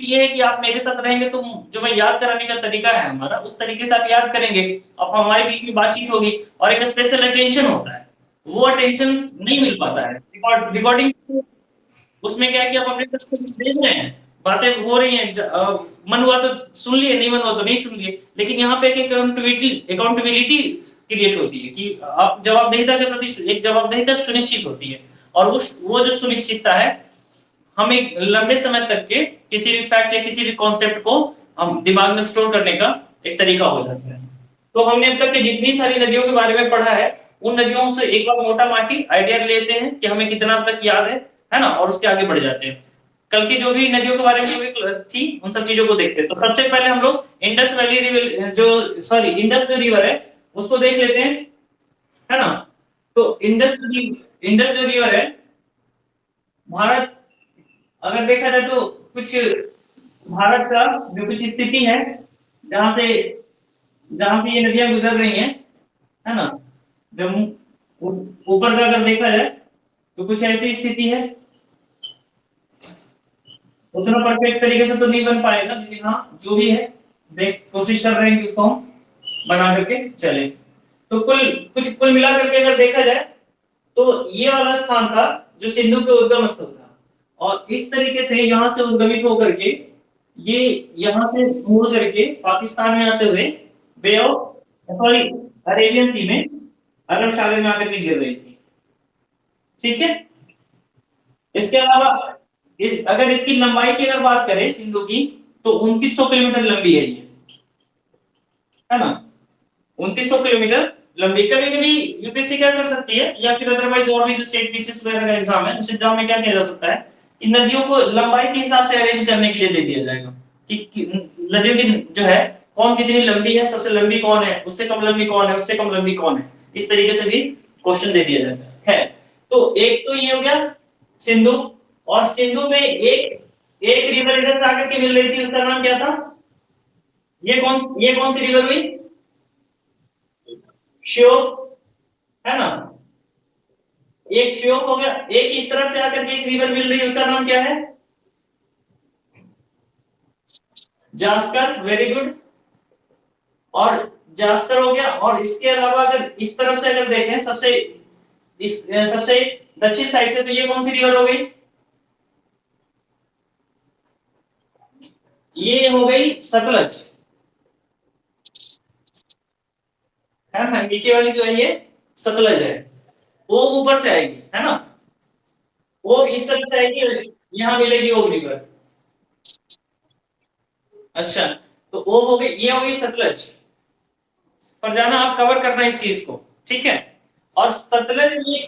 ये है कि आप मेरे साथ रहेंगे तो जो मैं याद कराने का तरीका है हमारा, उस तरीके से आप याद करेंगे और हमारे बीच में बातचीत होगी और एक स्पेशल अटेंशन होता है, वो अटेंशन नहीं मिल पाता है रिकॉर्डिंग। उसमें क्या है कि आप अपने तरफ से देख रहे हैं, बातें हो रही हैं, मन हुआ तो सुन लिए, नहीं मन हुआ तो नहीं सुन लिए, लेकिन यहाँ पे एक अकाउंटेबिलिटी क्रिएट होती है कि आप जवाबदेहिता के प्रति एक जवाबदेहिता सुनिश्चित होती है, और उस वो जो सुनिश्चितता है हम एक लंबे समय तक के किसी भी फैक्ट या किसी भी कॉन्सेप्ट को हम दिमाग में स्टोर करने का एक तरीका हो जाता है। तो हमने अब तक की जितनी सारी नदियों के बारे में पढ़ा है, उन नदियों से एक बार मोटा माटी आइडिया लेते हैं कि हमें कितना अब तक याद है ना, और उसके आगे बढ़ जाते हैं। कल की जो भी नदियों के बारे में जो भी थी उन सब चीजों को देखते हैं। तो सबसे पहले हम लोग इंडस वैली रिवर इंडस जो रिवर है उसको देख लेते हैं, है ना। तो इंडस जो रिवर है, भारत अगर देखा जाए तो कुछ भारत का जो कुछ स्थिति है जहां से जहां से ये नदियां गुजर रही हैं, है ना, जब ऊपर का अगर देखा जाए तो कुछ ऐसी स्थिति है। उतना परफेक्ट तरीके से तो नहीं बन पाएगा, लेकिन हाँ जो भी है देख कोशिश कर रहे हैं कि उसको हम बना करके चले। तो कुल मिला करके अगर देखा जाए तो ये वाला स्थान था जो सिंधु के उद्गम स्थल था, और इस तरीके से यहाँ से उद्गमित होकर के ये यहाँ से मुड़ करके पाकिस्तान में आते हुए बे ऑफ सॉरी अरेबियन सी में अरब सागर में आकर के गिर रही थी। ठीक है। इसके अलावा अगर इसकी लंबाई की अगर बात करें सिंधु की, तो 2900 किलोमीटर लंबी है ये, है ना, 2900 किलोमीटर लंबी। कभी कभी यूपीएससी क्या कर सकती है, या फिर अदरवाइज और भी जो स्टेट पीसीएस वगैरह का एग्जाम है उस एग्जाम में क्या किया जा सकता है, इन नदियों को लंबाई के हिसाब से अरेंज करने के लिए दे दिया जाएगा कि नदियों की जो है कौन कितनी लंबी है, सबसे लंबी कौन है, उससे कम लंबी कौन है, उससे कम लंबी कौन है, इस तरीके से भी क्वेश्चन दे दिया जाता है। तो एक तो ये हो गया सिंधु, और सिंधु में एक एक रिवर इधर से आकर के मिल रही थी, उसका नाम क्या था, ये कौन सी रिवर हुई, श्योक, है ना। एक श्योक हो गया, एक इस तरफ से आकर के एक रिवर मिल रही है, उसका नाम क्या है, जास्कर, वेरी गुड। और जास्कर हो गया, और इसके अलावा अगर इस तरफ से अगर देखें सबसे दक्षिण साइड से, तो ये कौन सी रिवर हो गई, ये हो गई सतलज, है ना। नीचे वाली जो है ये सतलज है, वो ऊपर से आएगी, है ना, वो इस तरफ से आएगी, यहां मिलेगी वो रिवर। अच्छा, तो वो हो गई, ये हो गई सतलज। पर जाना आप कवर करना इस चीज को, ठीक है। और सतलज में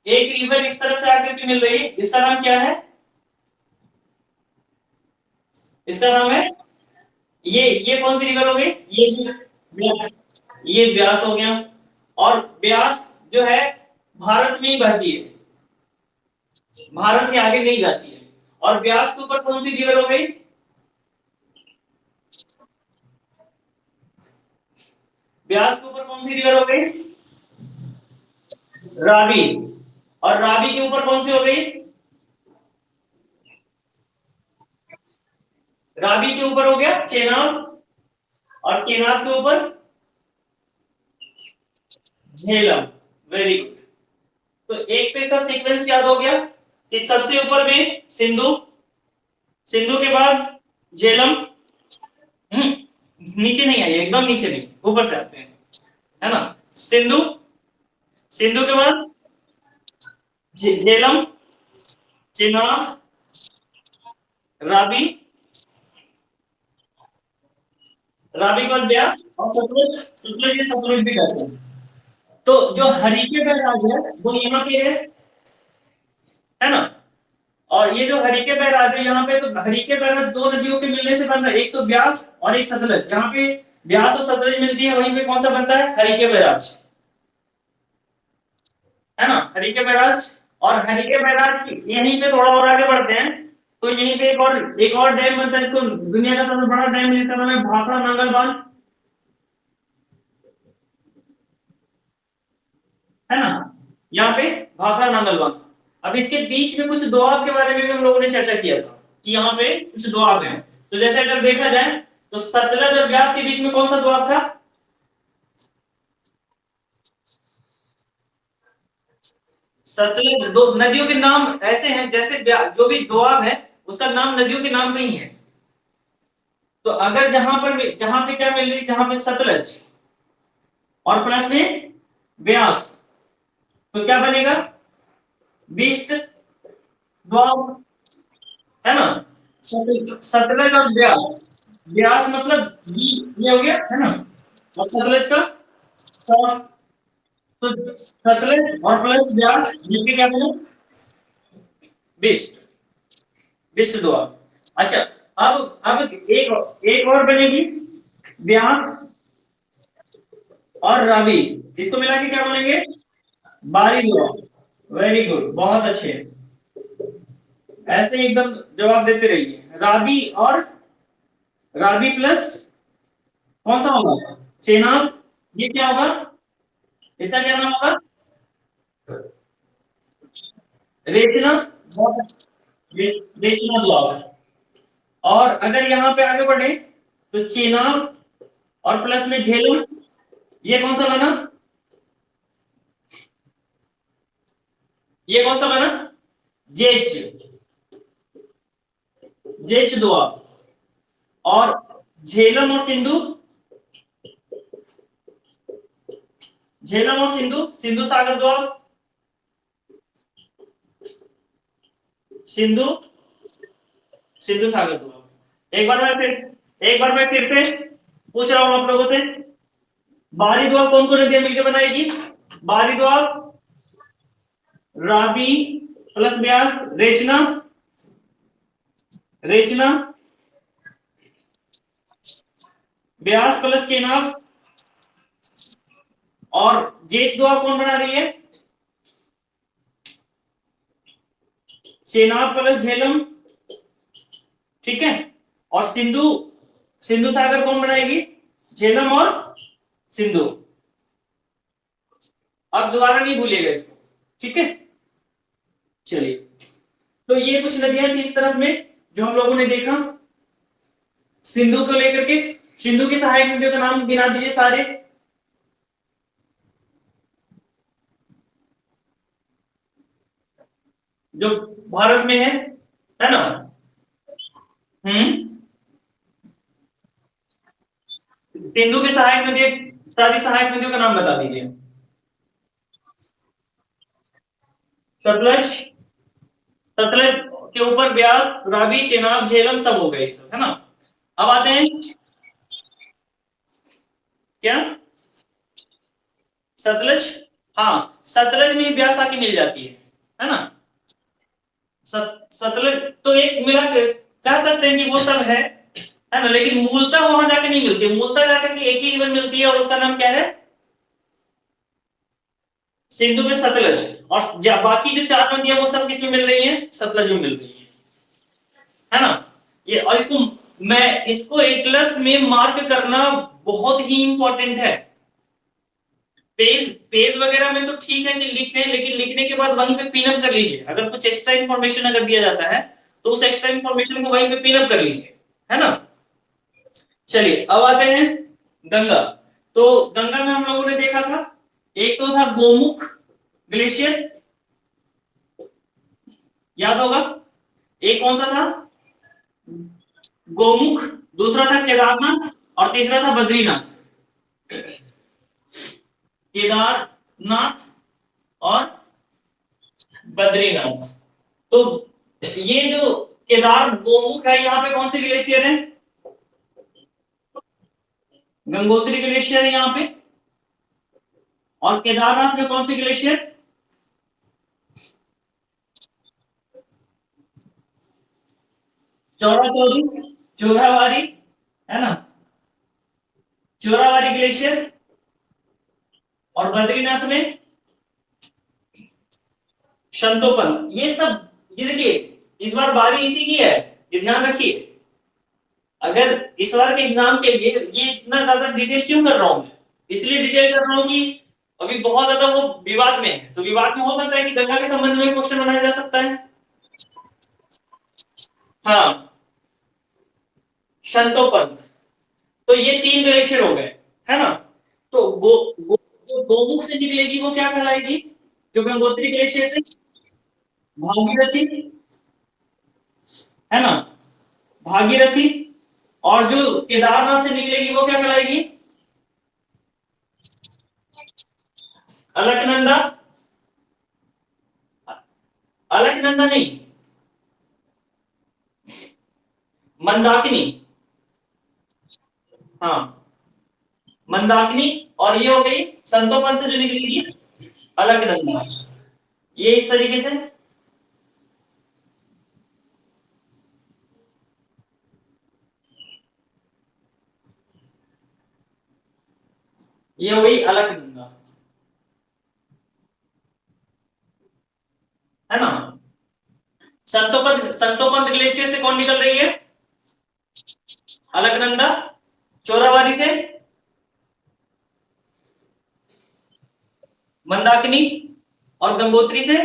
एक रिवर इस तरफ से आकर के मिल रही है, इसका नाम क्या है, इसका नाम है, ये कौन सी रिवर हो गई, ये व्यास हो गया। और व्यास जो है भारत में ही बहती है, भारत के आगे नहीं जाती है। और व्यास के ऊपर कौन सी रिवर हो गई, व्यास के ऊपर कौन सी रिवर हो गई, रावी। और रावी के ऊपर कौन सी हो गई, रावी के ऊपर हो गया चेनाब, और चेनाब के ऊपर झेलम, वेरी गुड। तो एक तो इसका सीक्वेंस याद हो गया कि सबसे ऊपर में सिंधु, सिंधु के बाद झेलम, नीचे नहीं आइए, एकदम नीचे नहीं, ऊपर से आते हैं, है ना। सिंधु, सिंधु के बाद झेलम, चेनाब, रावी, रावी के बाद ब्यास, और सतलुज, सतलुज ये सतलुज भी कहते हैं। तो जो हरीके बैराज है वो यहाँ पे है ना। और ये जो हरीके बैराज है यहाँ पे, तो हरीके बैराज दो नदियों के मिलने से बनता है, एक तो ब्यास और एक सतलज। जहां पे ब्यास और सतलज मिलती है वहीं पे कौन सा बनता है, हरीके बैराज, है ना, हरीके बैराज। और हरीके बैराज यहीं पे थोड़ा और आगे बढ़ते हैं तो यहीं पे एक और डैम बनता है, इसको दुनिया का सबसे बड़ा डैम जिसका नाम है भाखड़ा नांगल बांध, है ना, यहाँ पे भाखड़ा नांगल बांध। अब इसके बीच में कुछ दोआब के बारे में भी हम लोगों ने चर्चा किया था, कि यहाँ पे कुछ दोआब है। तो जैसे अगर देखा जाए तो सतलज और ब्यास के बीच में कौन सा दोआब था? सतलज। दो नदियों के नाम ऐसे हैं जैसे जो भी दोआब है उसका नाम नदियों के नाम पे ही है। तो अगर जहां पे क्या मिल रही है, जहां पे सतलज और प्लस में ब्यास, तो क्या बनेगा? बिस्ट दोआब, है ना? सतलज और ब्यास, ब्यास मतलब ये हो गया, है ना? और सतलज का स- तो सतलज और प्लस ब्यास मिलके क्या बने? बिस्ट, बिस्ट दोआब। अच्छा, अब एक और बनेगी, ब्यास और रावी, इसको मिला के क्या बोलेंगे? बारी दोआब। वेरी गुड, बहुत अच्छे। ऐसे ही एकदम जवाब देते रहिए। राबी प्लस कौन सा होगा? चेनाब। ये क्या होगा? इसका क्या नाम होगा? रेचना। रेचना दोआब है। और अगर यहाँ पे आगे बढ़े तो चेनाब और प्लस में झेलम, ये कौन सा बना? ये कौन सा बना? जेच, जेच दोआब। और झेलम और सिंधु, झेलम और सिंधु, सिंधु सागर दोआब। सिंधु, सिंधु सागर दोआब। एक बार मैं फिर से पूछ रहा हूं आप लोगों से, बारी दोआब कौन कौन नदियां मिलकर बनाएगी? बारी दोआब, रावी प्लस ब्यास, रेचना, रेचना, ब्यास प्लस चेनाब, और जेच दोआब कौन बना रही है? चेनाब प्लस झेलम, ठीक है। और सिंधु, सिंधु सागर कौन बनाएगी? झेलम और सिंधु। अब दोबारा नहीं भूलिएगा इसको, ठीक है। चलिए, तो ये कुछ नदियां थी इस तरफ में जो हम लोगों ने देखा सिंधु को लेकर के। सिंधु की सहायक नदियों का नाम गिना दीजिए सारे। जो भारत में है ना? हम्म। सिंधु की सहायक नदी, सारी सहायक नदियों का नाम बता दीजिए। सतलज, सतलज के ऊपर ब्यास, रावी, चेनाब, झेलम सब हो गए सब, है ना? अब आते हैं क्या? सतलज। हाँ, सतलज में ब्यास आके मिल जाती है ना? सतलज तो एक मिला के कह सकते हैं कि वो सब है ना? लेकिन मूलतः वहां जाके नहीं मिलती, मूलतः जाकर के एक ही रिवर मिलती है और उसका नाम क्या है? सिंधु में सतलज। और बाकी जो चार नदियां वो सब किस में मिल रही हैं? सतलज में मिल रही है ना? ये, और इसको एटलस में मार्क करना बहुत ही इंपॉर्टेंट है। पेज पेज वगैरह में तो ठीक है कि लिखें, लेकिन लिखने के बाद वहीं पे पिन अप कर लीजिए। अगर कुछ एक्स्ट्रा इन्फॉर्मेशन अगर दिया जाता है तो उस एक्स्ट्रा इन्फॉर्मेशन को वहीं पे पिन अप कर लीजिए, है ना? चलिए, अब आते हैं गंगा। तो गंगा में हम लोगों ने देखा था, एक तो था गोमुख ग्लेशियर, याद होगा। एक कौन सा था? गोमुख। दूसरा था केदारनाथ, और तीसरा था बद्रीनाथ। केदारनाथ और बद्रीनाथ। तो ये जो केदार गोमुख है, यहाँ पे कौन सी ग्लेशियर है? गंगोत्री ग्लेशियर है यहाँ पे। और केदारनाथ में कौन सी ग्लेशियर? चौरा चौरी, चोरावारी, है ना? चोरावारी ग्लेशियर। और बद्रीनाथ में शंतोपन। ये सब, ये देखिए, इस बार बारी इसी की है, ये ध्यान रखिए। अगर इस बार के एग्जाम के लिए ये इतना ज्यादा डिटेल क्यों कर रहा हूं मैं? इसलिए डिटेल कर रहा हूं कि अभी बहुत ज्यादा वो विवाद में है, तो विवाद में हो सकता है कि गंगा के संबंध में क्वेश्चन बनाया जा सकता है। हाँ, संतोपंथ। तो ये 3 ग्लेशियर हो गए, है ना। तो जो गोमुख से निकलेगी वो क्या कहलाएगी, जो गंगोत्री ग्लेशियर से, भागीरथी, है ना, भागीरथी। और जो केदारनाथ से निकलेगी वो क्या कहलाएगी, अलकनंदा। अलकनंदा नहीं, मंदाकिनी। हाँ, मंदाकिनी। और ये हो गई संतोपंथ से जो निकलेगी, अलकनंदा। ये इस तरीके से ये हो गई अलकनंदा, है ना। संतोपंथ ग्लेशियर से कौन निकल रही है, अलकनंदा। चोराबाड़ी से मंदाकिनी। और गंगोत्री से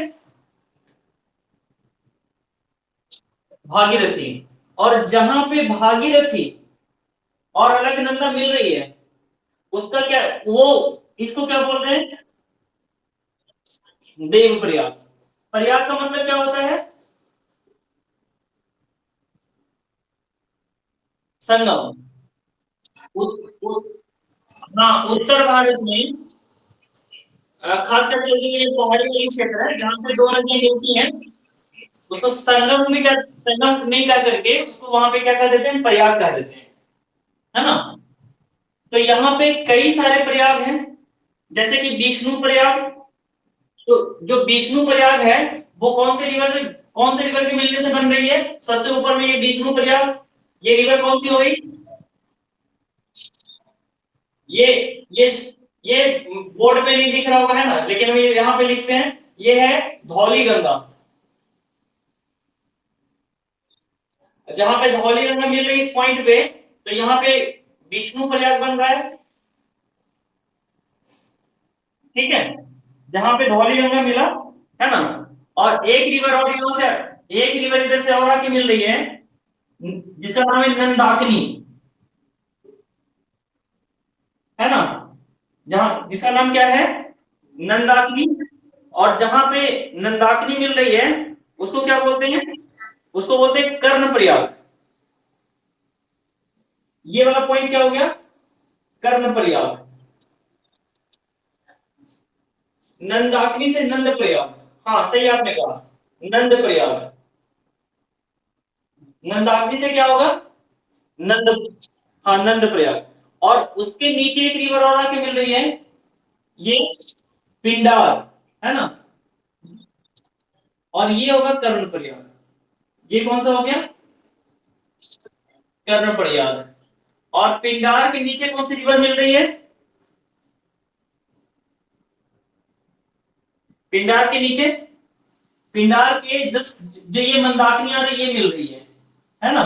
भागीरथी। और जहां पे भागीरथी और अलकनंदा मिल रही है, उसका क्या, वो इसको क्या बोल रहे हैं, देव प्रयाग। प्रयाग का मतलब क्या होता है, संगम। उ, उ, हाँ, उत्तर भारत में खास करके ये पहाड़ी वाली क्षेत्र है जहाँ पे 2 नदियां मिलती हैं, उसको संगम भी क्या, संगम नहीं कह करके उसको वहां पे क्या कह देते हैं, प्रयाग कह देते हैं, है ना। तो यहाँ पे कई सारे प्रयाग हैं, जैसे कि विष्णु प्रयाग। तो जो विष्णु प्रयाग है, वो कौन से रिवर से, कौन से रिवर के मिलने से बन रही है, सबसे ऊपर में ये विष्णु प्रयाग। ये रिवर कौन सी हो गई, ये ये ये बोर्ड पे नहीं दिख रहा होगा, है ना, लेकिन हम ये यहाँ पे लिखते हैं, ये है धौली गंगा। जहां पे धौली गंगा मिल रही है इस पॉइंट पे, तो यहाँ पे विष्णु प्रयाग बन रहा है, ठीक है। जहां पे धौली गंगा मिला, है ना। और एक रिवर और यहाँ से, एक रिवर इधर से और आके मिल रही है, जिसका नाम है नंदाकिनी, है ना। जहां जिसका नाम क्या है, नंदाकिनी। और जहां पे नंदाकिनी मिल रही है, उसको क्या बोलते हैं, उसको बोलते हैं कर्ण प्रयाग। ये वाला पॉइंट क्या हो गया, कर्ण प्रयाग। नंदाकिनी से नंद प्रयाग, हाँ सही आपने कहा, नंद प्रयाग। नंदाकिनी से क्या होगा, नंद, हाँ नंद प्रयाग। और उसके नीचे एक रिवर और आके मिल रही है, ये पिंडार, है ना। और ये होगा कर्ण प्रयाग। ये कौन सा हो गया, कर्ण प्रयाग। और पिंडार के नीचे कौन सी रिवर मिल रही है, पिंडार के नीचे, पिंडार के जस्ट जो ये मंदाकिनी आ रही है, ये मिल रही है ना।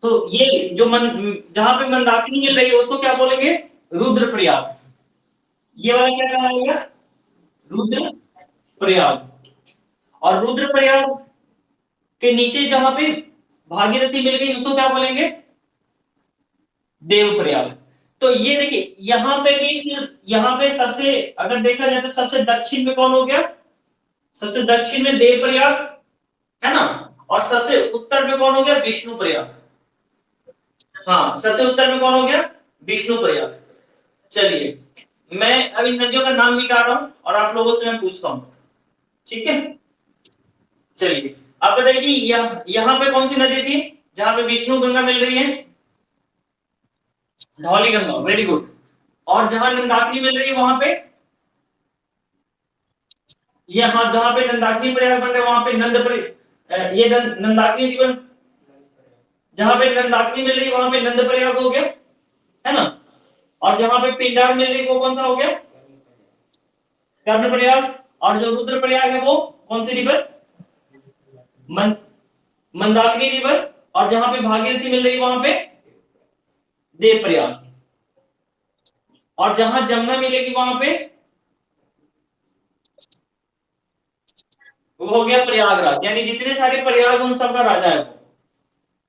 तो ये जो जहां पे मंदाकिनी मिल रही है उसको क्या बोलेंगे, रुद्र प्रयाग। ये वाला क्या कहलाएगा, रुद्र प्रयाग। और रुद्र प्रयाग के नीचे जहां पे भागीरथी मिल गई उसको क्या बोलेंगे, देव प्रयाग। तो ये देखिए यहाँ पे भी यहाँ पे सबसे, अगर देखा जाए तो सबसे दक्षिण में कौन हो गया, सबसे दक्षिण में देव प्रयाग, है ना। और सबसे उत्तर में कौन हो गया, विष्णु प्रयाग। हाँ, सबसे उत्तर में कौन हो गया, विष्णु प्रयाग। चलिए मैं अब इन नदियों का नाम मिटा रहा हूं और आप लोगों से मैं पूछता हूं, ठीक है। चलिए आप बताइए कि यहाँ पे कौन सी नदी थी जहां पे विष्णु गंगा मिल रही है, धौली गंगा, वेरी गुड। और जहां नंदाकिनी मिल रही है वहां पे, यहाँ जहां पे नंदाकिनी प्रयाग बन रहे हैं वहां पे ये नंदाकिनी रिवर, जहां पे नंदाकिनी मिल रही है वहां पे नंद प्रयाग हो गया, है ना। और जहां पे पिंडार मिल रही है वो कौन सा हो गया, कर्ण प्रयाग। और जो रुद्र प्रयाग है वो कौन सी रिवर, मन, मंदाकिनी रिवर। और जहां पे भागीरथी मिल रही है वहां पे देव प्रयाग। और जहां जमुना मिलेगी वहां पे वो हो गया प्रयागराज। यानी जितने सारे प्रयाग उन सबका राजा है वो,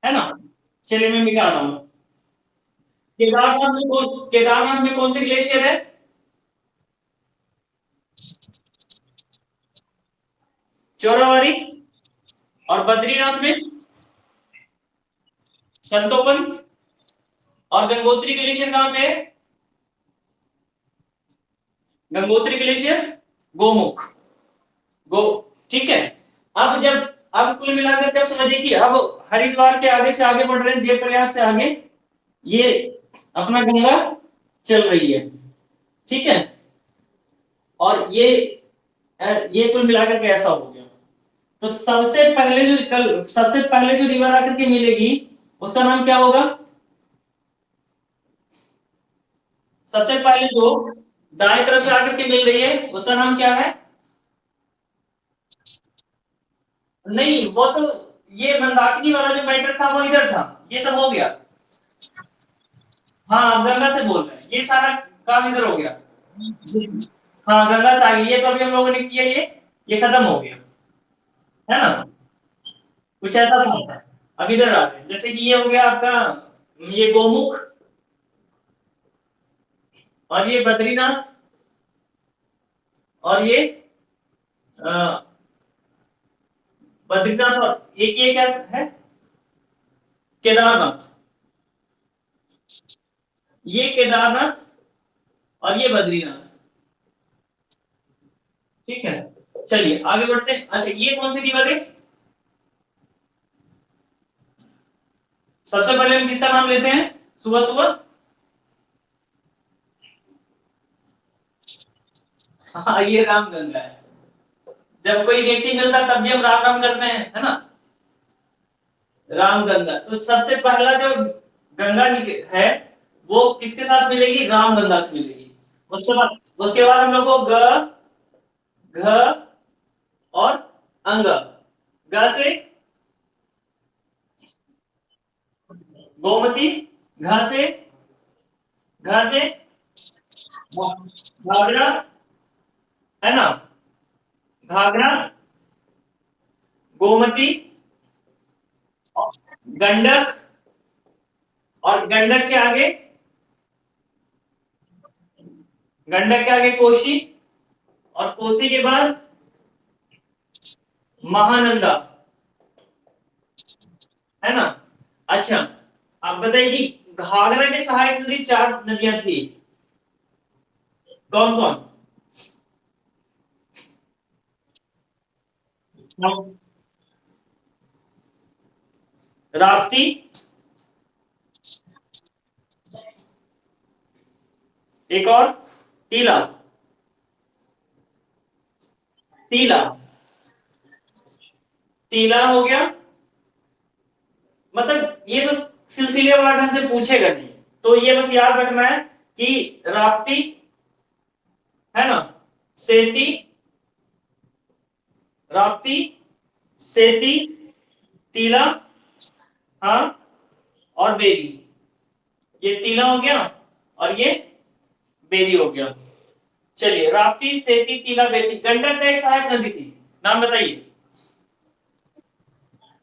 है ना। चलिए मैं मिटा रहा हूँ। केदारनाथ में कौन से ग्लेशियर है? चोरावारी। और बद्रीनाथ में संतोपंथ। और गंगोत्री ग्लेशियर कहाँ पे है? गंगोत्री ग्लेशियर गोमुख। गो ठीक है। अब जब अब कुल मिलाकर के आप समझिए कि अब हरिद्वार के आगे से आगे बढ़ रहे हैं, देवप्रयाग से आगे ये अपना गंगा चल रही है। ठीक है। और ये कुल मिलाकर के ऐसा हो गया। तो सबसे पहले जो रिवर आकर के मिलेगी उसका नाम क्या होगा? सबसे पहले जो दाएं तरफ से आकर के मिल रही है उसका नाम क्या है? नहीं, वो तो ये मंदाकिनी वाला जो मैटर था वो इधर था, ये सब हो गया। हाँ, आप गंगा से बोल रहे हैं, ये सारा काम इधर हो गया। हाँ, गंगा से आ गई, ये तो अभी हम लोगों ने किया, ये खत्म हो गया, है ना। कुछ ऐसा था। अब इधर आते हैं, जैसे कि ये हो गया आपका, ये गोमुख, और ये बद्रीनाथ, और ये अ, बद्रीनाथ, और एक ये क्या है? केदारनाथ। ये केदारनाथ और ये बद्रीनाथ। ठीक है। चलिए आगे बढ़ते हैं। अच्छा, ये कौन सी रिवर है? सबसे पहले हम किसका नाम लेते हैं सुबह सुबह? हाँ, ये रामगंगा है। जब कोई व्यक्ति मिलता है तब भी हम राम राम करते हैं, है ना। रामगंगा, तो सबसे पहला जो गंगा है वो किसके साथ मिलेगी? रामगंगा से मिलेगी। उसके बाद हम लोग को घ और अंग। ग से गोमती, घ से घ से घाघरा, है ना। घाघरा, गोमती, गंडक, और गंडक के आगे कोशी, और कोसी के बाद महानंदा, है ना। अच्छा, आप बताइए कि घाघरा के सहायक नदी 4 नदियां थी, कौन कौन? राप्ती, एक और तीला। तीला, तीला हो गया। मतलब ये तो सिलसिलेवार ढंग से पूछेगा नहीं, तो ये बस याद रखना है कि राप्ती, है ना, सेती, राप्ती, सेती, तीला, हाँ, और बेरी। ये तीला हो गया और ये बेरी हो गया। चलिए, राप्ती, सेती, तीला, बेरी। गंडक का एक सहायक नदी थी, नाम बताइए।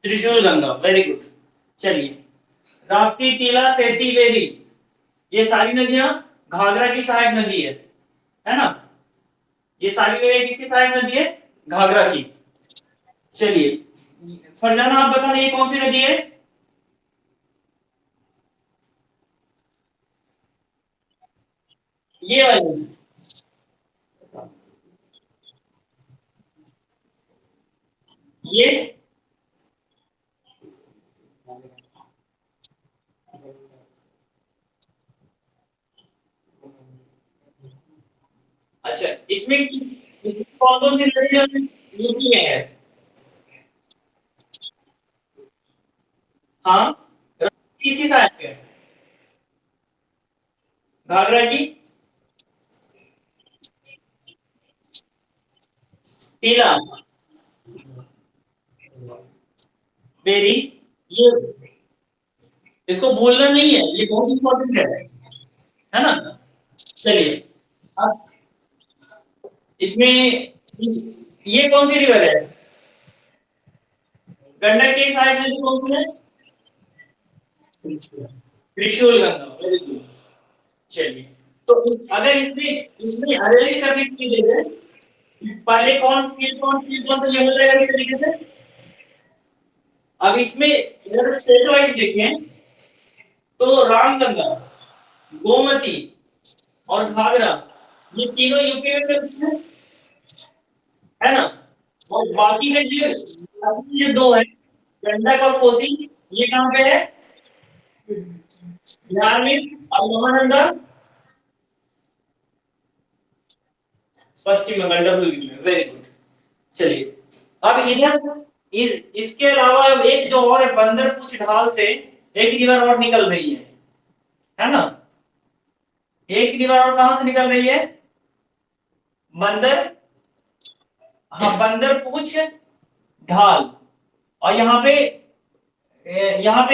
त्रिशूल गंगा, वेरी गुड। चलिए, राप्ती, तीला, सेती, बेरी, ये सारी नदियां घाघरा की सहायक नदी है ना। ये सारी नदियां किसकी सहायक नदी है? घाघरा की। चलिए फरजाना, आप बताना ये कौन सी नदी है? ये वाली। ये अच्छा, इसमें कौन कौन सी नदी यूपी में है? हाँ, किसकी सहायक है? घाघरा की। टीला, बेरी, ये, इसको भूलना नहीं है, ये बहुत इंपॉर्टेंट है ना। चलिए, अब इसमें ये कौन सी रिवर है? गंडक की सहायक नदी कौन सी है? त्रिशूल गंगा, वेरी गुड। चलिए, तो अगर इसमें इसमें अरेंज करने की जगह पहले कौन तो ये हो जाएगा इस तरीके से। अब इसमें अगर स्टेट वाइज देखें तो रामगंगा, गोमती और घाघरा, ये तीनों यूपी में मिलते हैं, है ना। और बाकी के ये दो है, गंडक और कोसी, ये कहाँ पे है, बिहार में। और महानंदा पश्चिम बंगाल, डब्ल्यू में, वेरी गुड। चलिए, अब इधर इसके अलावा अब एक जो और है, बंदरपुछ ढाल से एक रिवर और निकल रही है ना। एक रिवर और कहां से निकल रही है, बंदर, हाँ बंदरपुछ ढाल। और यहाँ पे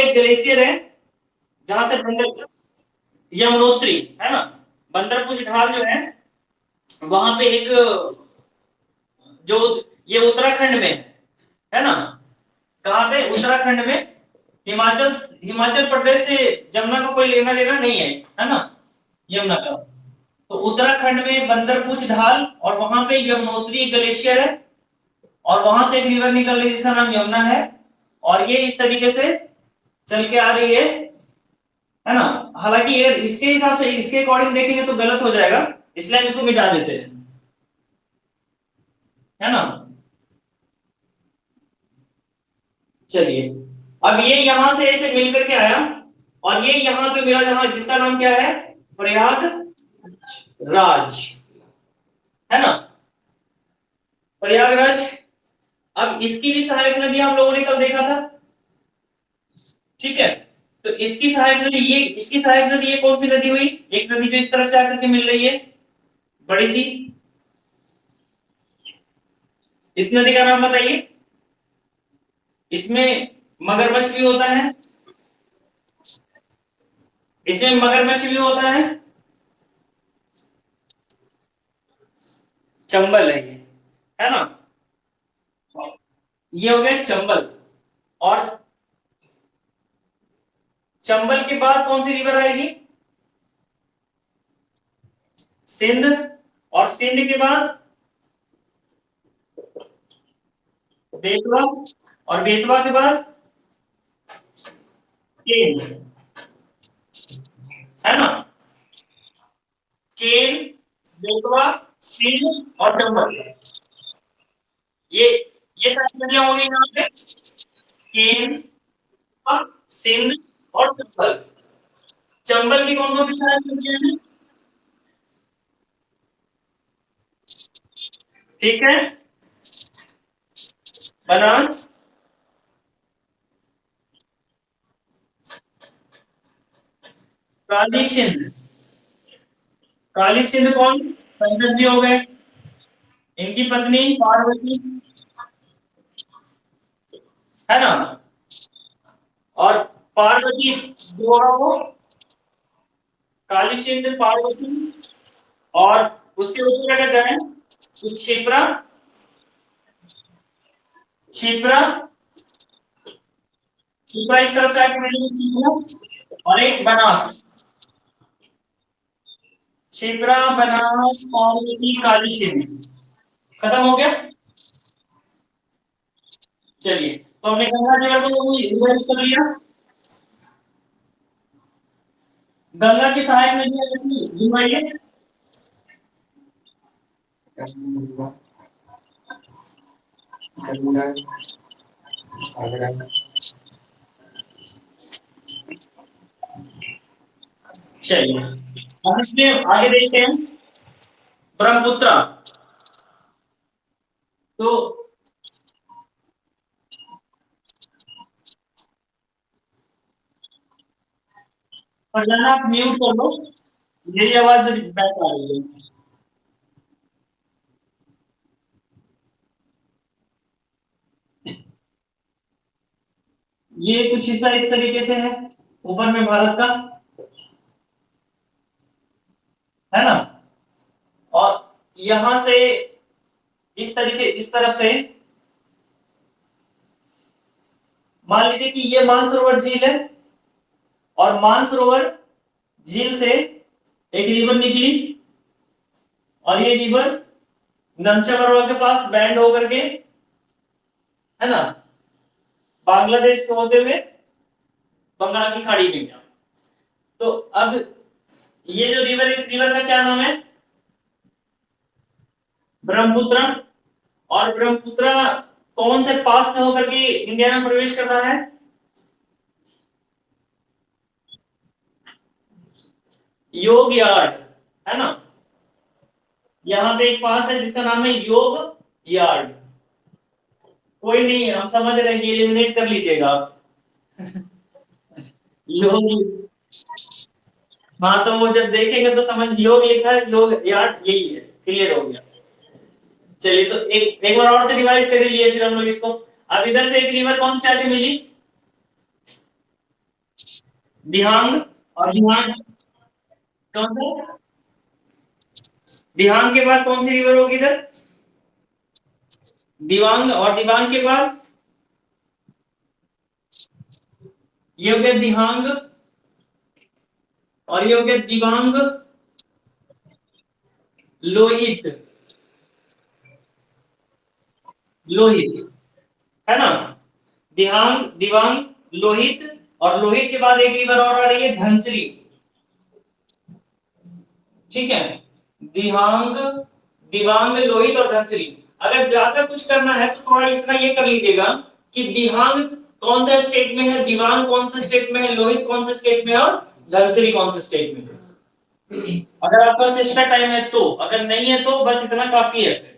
एक ग्लेशियर है जहां से बंदर, यमुनोत्री, है ना। बंदरपुछ ढाल जो है वहां पे एक, जो ये उत्तराखंड में है ना। कहाँ पे, उत्तराखंड में। हिमाचल हिमाचल प्रदेश से जमुना को कोई लेना देना नहीं है ना, यमुना का। तो उत्तराखंड में बंदरपुछ ढाल और वहां पे यमुनोत्री ग्लेशियर है, और वहां से एक रिवर निकल रही है जिसका नाम यमुना है। और ये इस तरीके से चल के आ रही है ना। हालांकि ये इसके हिसाब से, इसके अकॉर्डिंग देखेंगे तो गलत हो जाएगा, इसलिए हम इसको मिटा देते हैं, है ना। चलिए, अब ये यहां से ऐसे मिल करके आया, और ये यहां पे मिला जहां, जिसका नाम क्या है, प्रयाग राज, है ना, प्रयागराज। अब इसकी भी सहायक नदी हम लोगों ने कल देखा था, ठीक है। तो इसकी सहायक नदी ये, इसकी सहायक नदी ये कौन सी नदी हुई, एक नदी जो इस तरफ से आकर के मिल रही है, बड़ी सी, इस नदी का नाम बताइए। इसमें मगरमच्छ भी होता है, इसमें मगरमच्छ भी होता है, चंबल है ये, है ना। ये हो गया चंबल। और चंबल के बाद कौन सी रिवर आएगी, सिंध। और सिंध के बाद बेतवा, और बेतवा के बाद केन, है ना। केन, बेतवा, सिंध और चंबल, ये ये सारी नदियां होंगी यहाँ पे, केन, सिंध और चंबल। चंबल की कौन कौन सी सारी नदियां हैं, ठीक है, बनास, काली सिंध। काली सिंध कौन, पंकज जी हो गए, इनकी पत्नी पार्वती, है ना। और पार्वती दोहा को, काली सिंध, पार्वती, और उसके ऊपर अगर जाए तो क्षिप्रा, क्षिप्रा, क्षिप्रा इस तरफ से आके मिलेगी क्षिप्रा, और एक बनास, क्षिप्रा, बनास, पार्वती, काली सिंध, खत्म हो गया। चलिए, तो हमने गंगा जल को रिवाइज कर लिया। गंगा की सहायक नदियां जैसी रिवाइज, चलिए हम इसमें आगे देखते हैं, ब्रह्मपुत्र। तो फरजाना आप म्यूट कर लो, मेरी आवाज बैक आ रही है। ये कुछ हिस्सा इस तरीके से है, ऊपर में भारत का, है ना। और यहां से इस तरीके, इस तरफ से मान लीजिए कि ये मानसरोवर झील है, और मानसरोवर झील से एक रिवर निकली और ये रिवर नमचा के पास बैंड होकर के, है ना, बांग्लादेश से होते हुए बंगाल की खाड़ी में गया। तो अब ये जो रिवर, इस रिवर का क्या नाम है? ब्रह्मपुत्र। और ब्रह्मपुत्र कौन से पास से होकर के इंडिया में प्रवेश कर रहा है? योग यार्ड, है ना। यहाँ पे एक पास है जिसका नाम है योग यार्ड। कोई नहीं, हम समझ रहे हैं कि एलिमिनेट कर लीजिएगा आप। योग, हाँ तो वो जब देखेंगे तो समझ, योग लिखा है, योग यार्ड यही है, क्लियर हो गया। चलिए तो एक बार और तो रिवाइज कर लिए फिर हम लोग इसको। अब इधर से एक रिवर कौन से आगे मिली? दिहांग। और दिहांग कौन सा? दिहांग के बाद कौन सी रिवर होगी इधर? दिवांग। और दिवांग के बाद ये हो गया दिहांग, और ये हो गया दिवांग, लोहित। लोहित, है ना। दिहांग, दिवांग, लोहित, और लोहित के बाद एक रिवर और आ रही है धनसरी। ठीक है, दिहांग, दिवांग, लोहित और धनसरी। अगर ज्यादा कुछ करना है तो थोड़ा इतना ये कर लीजिएगा कि दिहांग कौन सा स्टेट में है, दिवांग कौन सा स्टेट में है, लोहित कौन सा स्टेट में है, और धनसरी कौन सा स्टेट में है। अगर आपके पास एक्स्ट्रा टाइम है तो, अगर नहीं है तो बस इतना काफी है फिर,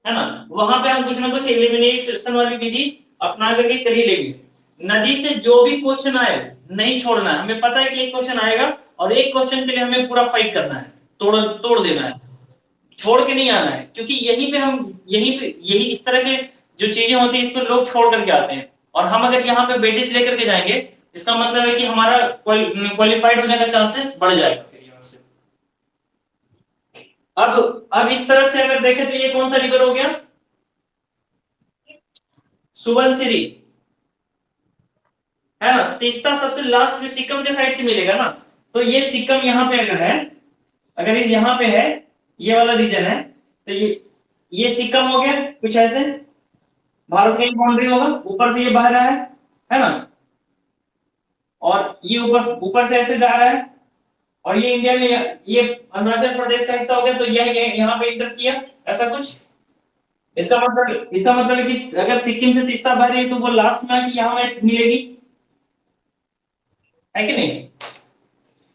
है ना। वहां पे हम कुछ ना कुछ एलिमिनेशन वाली विधि अपना करके कर ही लेंगे। नदी से जो भी क्वेश्चन आए नहीं छोड़ना है, हमें पता है कि एक क्वेश्चन आएगा और एक क्वेश्चन के लिए हमें पूरा फाइट करना है, तोड़ तोड़ देना है, छोड़ के नहीं आना है। क्योंकि यहीं पे हम, यही इस तरह के जो चीजें होती है इस पर लोग छोड़ करके आते हैं, और हम अगर यहाँ पे वेटेज लेकर के जाएंगे, इसका मतलब है कि हमारा क्वालिफाइड होने का चांसेस बढ़ जाएगा फिर यहाँ से। अब इस तरफ से अगर देखें तो ये कौन सा रिवर हो गया? सुबनसिरी, है ना। तीस्ता सबसे लास्ट में सिक्किम के साइड से मिलेगा ना। तो ये सिक्किम यहाँ पे अगर है, अगर ये यहाँ पे है, ये वाला रीजन है, तो ये सिक्किम हो गया कुछ ऐसे। भारत का बाउंड्री होगा, ऊपर से ये बह रहा है ना। और ये ऊपर ऊपर से ऐसे जा रहा है, और ये इंडिया में, ये अरुणाचल प्रदेश का हिस्सा हो गया, तो ये यहाँ पे इंटर किया, ऐसा कुछ। इसका मतलब है कि अगर सिक्किम से तीस्ता बह रही है तो वो लास्ट में आके यहाँ मिलेगी, है कि नहीं।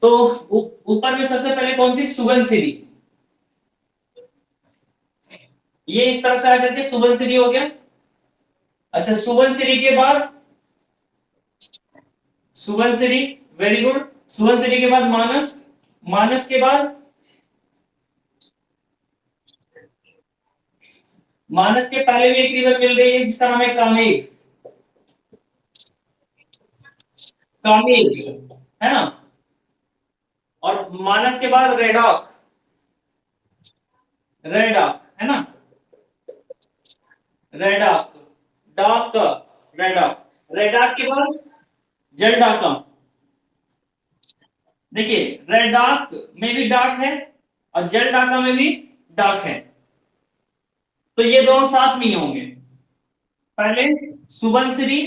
तो ऊपर में सबसे पहले कौन सी? सुबनसिरी। ये इस तरफ से आकर के सुबनसिरी हो गया। अच्छा, सुबनसिरी के बाद, सुबनसिरी, वेरी गुड। सुबनसिरी के बाद मानस, मानस के बाद, मानस के पहले भी एक रिवर मिल रही है जिसका नाम है कामेग। कामेग, है ना। और मानस के बाद रेडॉक, रेडॉक, है ना। रेडॉक, डॉक, रेडॉक। रेडॉक के बाद जलडाका। देखिए, रेडॉक में भी डाक है और जलडाका में भी डाक है, तो ये दोनों साथ में ही होंगे। पहले सुबनसिरी,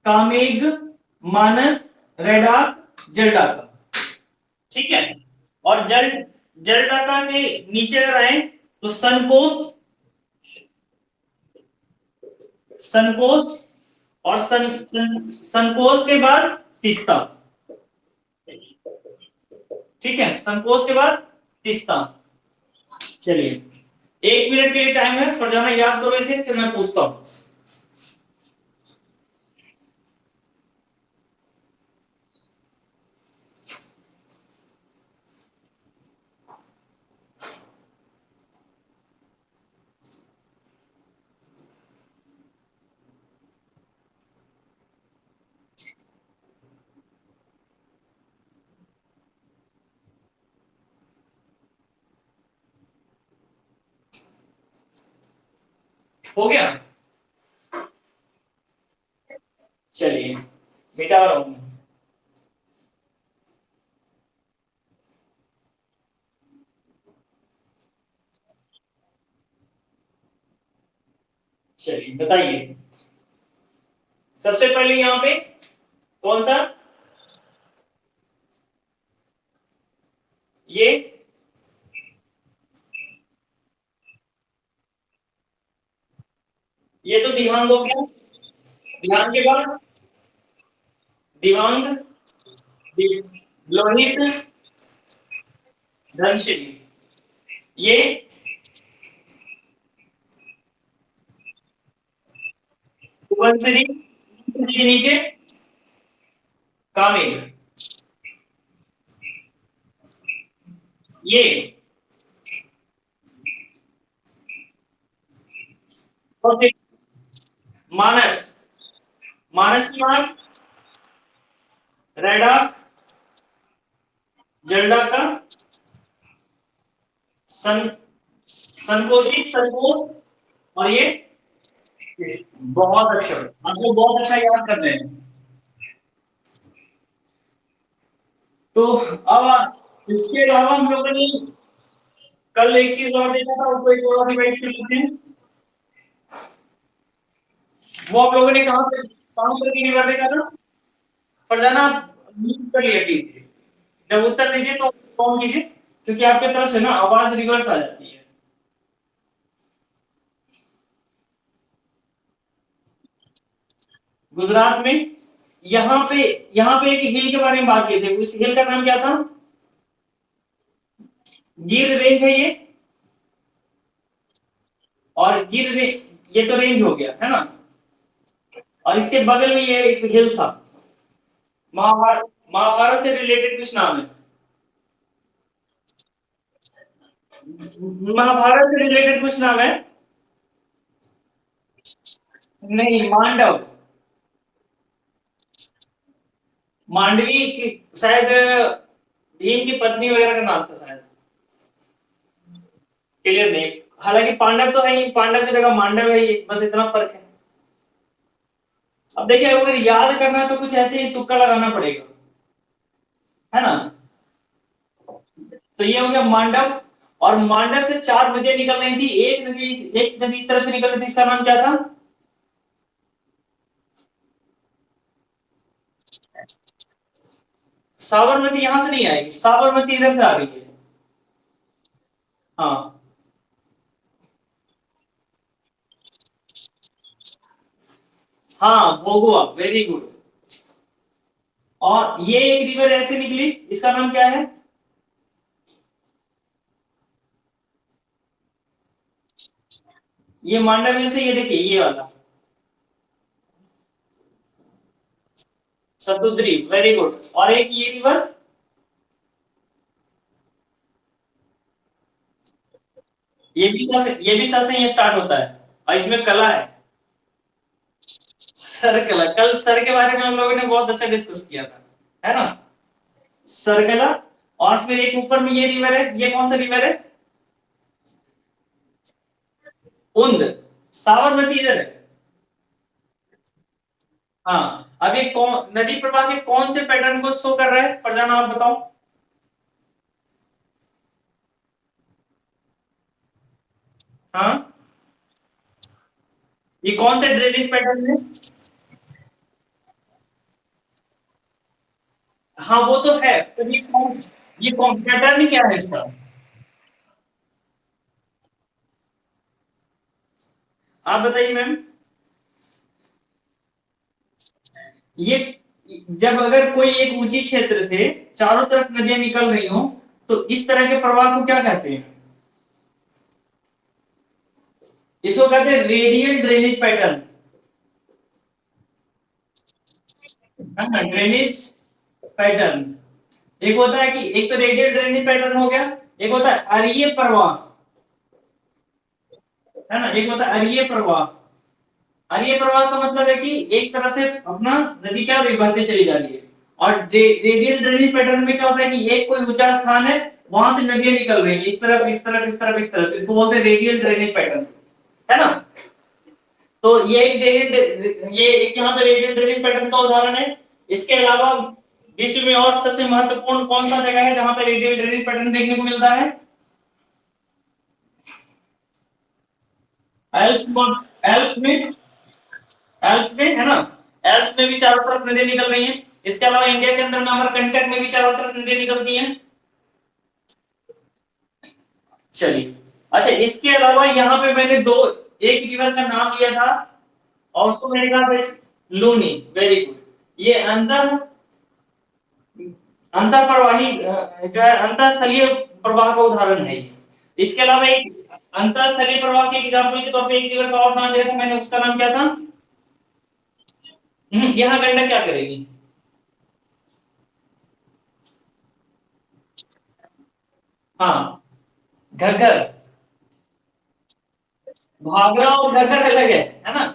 कामेग, मानस, रेडाक, जलडाका। ठीक है। और जलडाका के नीचे अगर आए तो सनकोस, सनकोस, और सनकोस के बाद तीस्ता। ठीक है, संकोच के बाद तीस्ता। चलिए, 1 मिनट के लिए टाइम है, फरजाना याद करो इसे, फिर मैं पूछता हूं। हो गया? चलिए, मिटा रहा हूं। चलिए बताइए, सबसे पहले यहाँ पे कौन सा, ये ये तो दिव्यांग हो गया। ध्यान के बाद दिव्यांग, लोहित, धनश्री, ये सुबंश्री के नीचे कामिल, ये और फिर मानस, मानस की बात रैडॉक, जलडा का सन, संकोची, संकोच, और ये बहुत अच्छा, आप लोग बहुत अच्छा याद कर रहे हैं। तो अब इसके अलावा हम लोगों ने कल एक चीज और देखा था, उसको एक और रिवाइज कर लेते हैं। वो आप लोगों ने कहां से काम करके नहीं देखा था, फरजाना आप म्यूट कर लिया कीजिए, जब उत्तर दीजिए तो कॉल कीजिए, क्योंकि आपके तरफ से ना आवाज रिवर्स आ जाती है। गुजरात में यहाँ पे एक हिल के बारे में बात की थी, उस हिल का नाम क्या था, गिर रेंज है ये, और गिर रेंज ये तो रेंज हो गया है ना, और इसके बगल में ये एक हिल था। महाभारत, महाभारत से रिलेटेड कुछ नाम है, महाभारत से रिलेटेड कुछ नाम है। नहीं, मांडव, मांडवी की शायद भीम की पत्नी वगैरह का नाम था शायद, क्लियर नहीं। हालांकि पांडव तो है ही, पांडव की जगह मांडव है ही, बस इतना फर्क है। अब देखिए, अगर याद करना है तो कुछ ऐसे ही तुक्का लगाना पड़ेगा, है ना। तो ये हो गया मांडव, और मांडव से 4 नदियां निकल रही थी, एक नदी इस तरफ से निकल रही थी, इसका नाम क्या था, साबरमती यहां से नहीं आएगी, साबरमती इधर से आ रही है। हाँ, हाँ भोगवा, वेरी गुड। और ये एक रिवर ऐसे निकली, इसका नाम क्या है, ये मांडव हिल से, ये देखिए ये वाला सतुद्री, वेरी गुड। और एक ये रिवर, ये भी स से ये स्टार्ट होता है, और इसमें कला है, सरकला, कल सर के बारे में हम लोगों ने बहुत अच्छा डिस्कस किया था, है ना, सरकला। और फिर एक ऊपर में ये रिवर है, ये कौन सा रिवर है, उंद, साबरमती इधर है। हाँ, अब ये कौन नदी प्रवाह के कौन से पैटर्न को शो कर रहा है, फरजाना आप बताओ। हाँ, ये कौन से ड्रेनेज पैटर्न है, हाँ वो तो है, तो ये कौन पैटर्न क्या है इसका, आप बताइए मैम। ये जब अगर कोई एक ऊंची क्षेत्र से चारों तरफ नदियां निकल रही हो, तो इस तरह के प्रवाह को क्या कहते हैं, इसको कहते हैं रेडियल ड्रेनेज पैटर्न, है ना, ड्रेनेज पैटर्न। एक होता है कि एक तो रेडियल ड्रेनेज पैटर्न हो गया, एक होता है अरीय प्रवाह, है ना, एक होता है अरीय प्रवाह। अरीय प्रवाह का मतलब है कि एक तरफ से अपना नदी क्या बहते चली जा रही है, और रेडियल ड्रेनेज पैटर्न में क्या होता है कि एक कोई ऊंचा स्थान है, वहां से नदियां निकल रही है, इस तरफ इस तरफ इस तरफ इस तरफ से, इसको बोलते हैं रेडियल ड्रेनेज पैटर्न, है ना। तो ये ये एक यहाँ पे रेडियल ड्रेनेज पैटर्न का उदाहरण है। इसके अलावा विश्व में और सबसे महत्वपूर्ण कौन सा जगह है जहां पे रेडियल ड्रेनेज पैटर्न देखने को मिलता है, एल्प्स एल्प्स में, एल्प्स में है ना, एल्प्स में भी चारों तरफ नदियां निकल रही हैं। इसके अलावा इंडिया के अंदर में अमरकंटक में भी चारों तरफ नदियां निकलती हैं। चलिए, अच्छा इसके अलावा यहाँ पे मैंने दो, एक रिवर का नाम लिया था और उसको मैंने कहा भाई लूनी, वेरी गुड। ये अंतर अंतर प्रवाही जो है अंतरस्थलीय प्रवाह का उदाहरण है ये। इसके अलावा एक अंतरस्थलीय प्रवाह के एग्जाम्पल के तौर पे एक रिवर का और नाम लिया था मैंने, उसका नाम क्या था? यहाँ गंडक क्या करेगी? हाँ, घग्गर। घाघरा और घग्गर अलग है ना?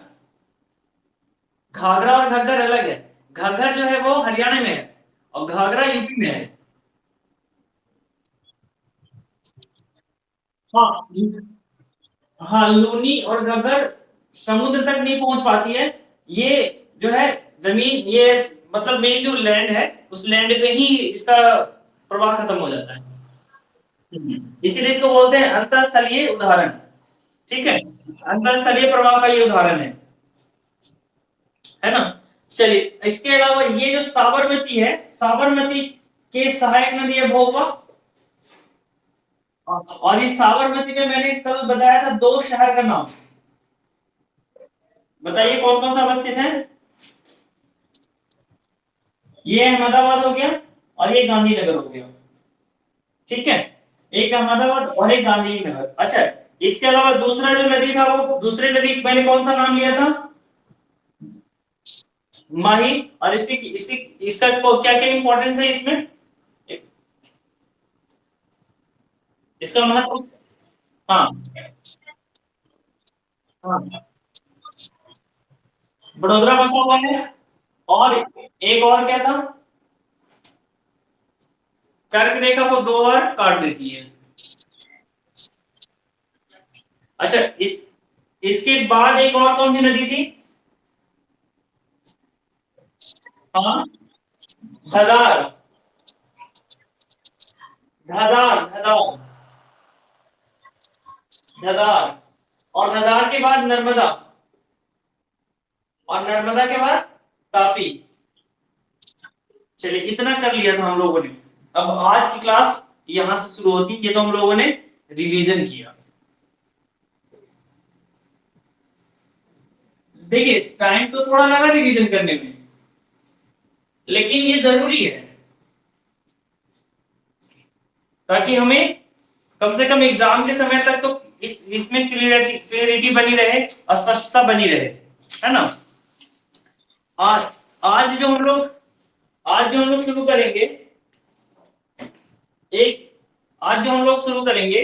घाघरा और घग्गर अलग है। घग्गर जो है वो हरियाणा में है और घाघरा यूपी में है। हाँ, हाँ लूनी और घग्गर समुद्र तक नहीं पहुंच पाती है। ये जो है जमीन, ये मतलब मेन जो लैंड है उस लैंड पे ही इसका प्रवाह खत्म हो जाता है। इसीलिए इसको बोलते हैं अंतःस्थलीय उदाहरण। ठीक है, अंतःस्थलीय प्रवाह का ये उदाहरण है ना? चलिए, इसके अलावा ये जो साबरमती है, साबरमती के सहायक नदी है भोगवा। और ये साबरमती में मैंने कल बताया था दो शहर का नाम, बताइए कौन कौन सा अवस्थित है? ये अहमदाबाद हो गया और ये गांधीनगर हो गया। ठीक है, एक अहमदाबाद और एक गांधीनगर। अच्छा, इसके अलावा दूसरा जो नदी था, वो दूसरी नदी मैंने कौन सा नाम लिया था? माही। और इसकी इसकी इसका क्या क्या इंपॉर्टेंस है इसमें, इसका महत्व? हाँ, हाँ, बड़ोदरा बसा हुआ है। और एक और क्या था? कर्क रेखा को दो बार काट देती है। अच्छा, इसके बाद एक और कौन सी नदी थी? हाँ, धदार। धदार, धदार, धदार। और धदार के बाद नर्मदा, और नर्मदा के बाद तापी। चलिए, इतना कर लिया था हम लोगों ने। अब आज की क्लास यहां से शुरू होती, ये तो हम लोगों ने रिवीजन किया। देखिए, टाइम तो थोड़ा लगा रिवीजन करने में, लेकिन ये जरूरी है ताकि हमें कम से कम एग्जाम के समय तक तो इसमें क्लियरिटी क्लियरिटी बनी रहे, स्पष्टता बनी रहे, है ना? आज आज जो हम लोग आज जो हम लोग शुरू करेंगे, एक आज जो हम लोग शुरू करेंगे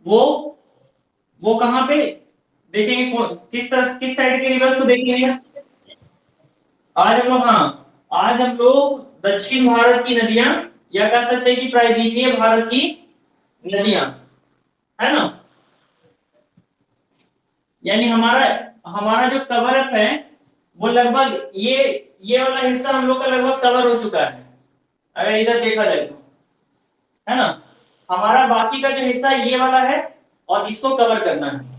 वो वो कहाँ पे देखेंगे? किस तरह, किस साइड के रिवर्स को देखेंगे? आज हम लोग, हाँ, आज हम लोग दक्षिण भारत की नदियां, या कह सकते हैं कि प्रायद्वीपीय भारत की नदियां, है ना? यानी हमारा हमारा जो कवर अप है वो लगभग ये वाला हिस्सा हम लोग का लगभग कवर हो चुका है, अगर इधर देखा जाए तो, है ना? हमारा बाकी का जो हिस्सा ये वाला है और इसको कवर करना है।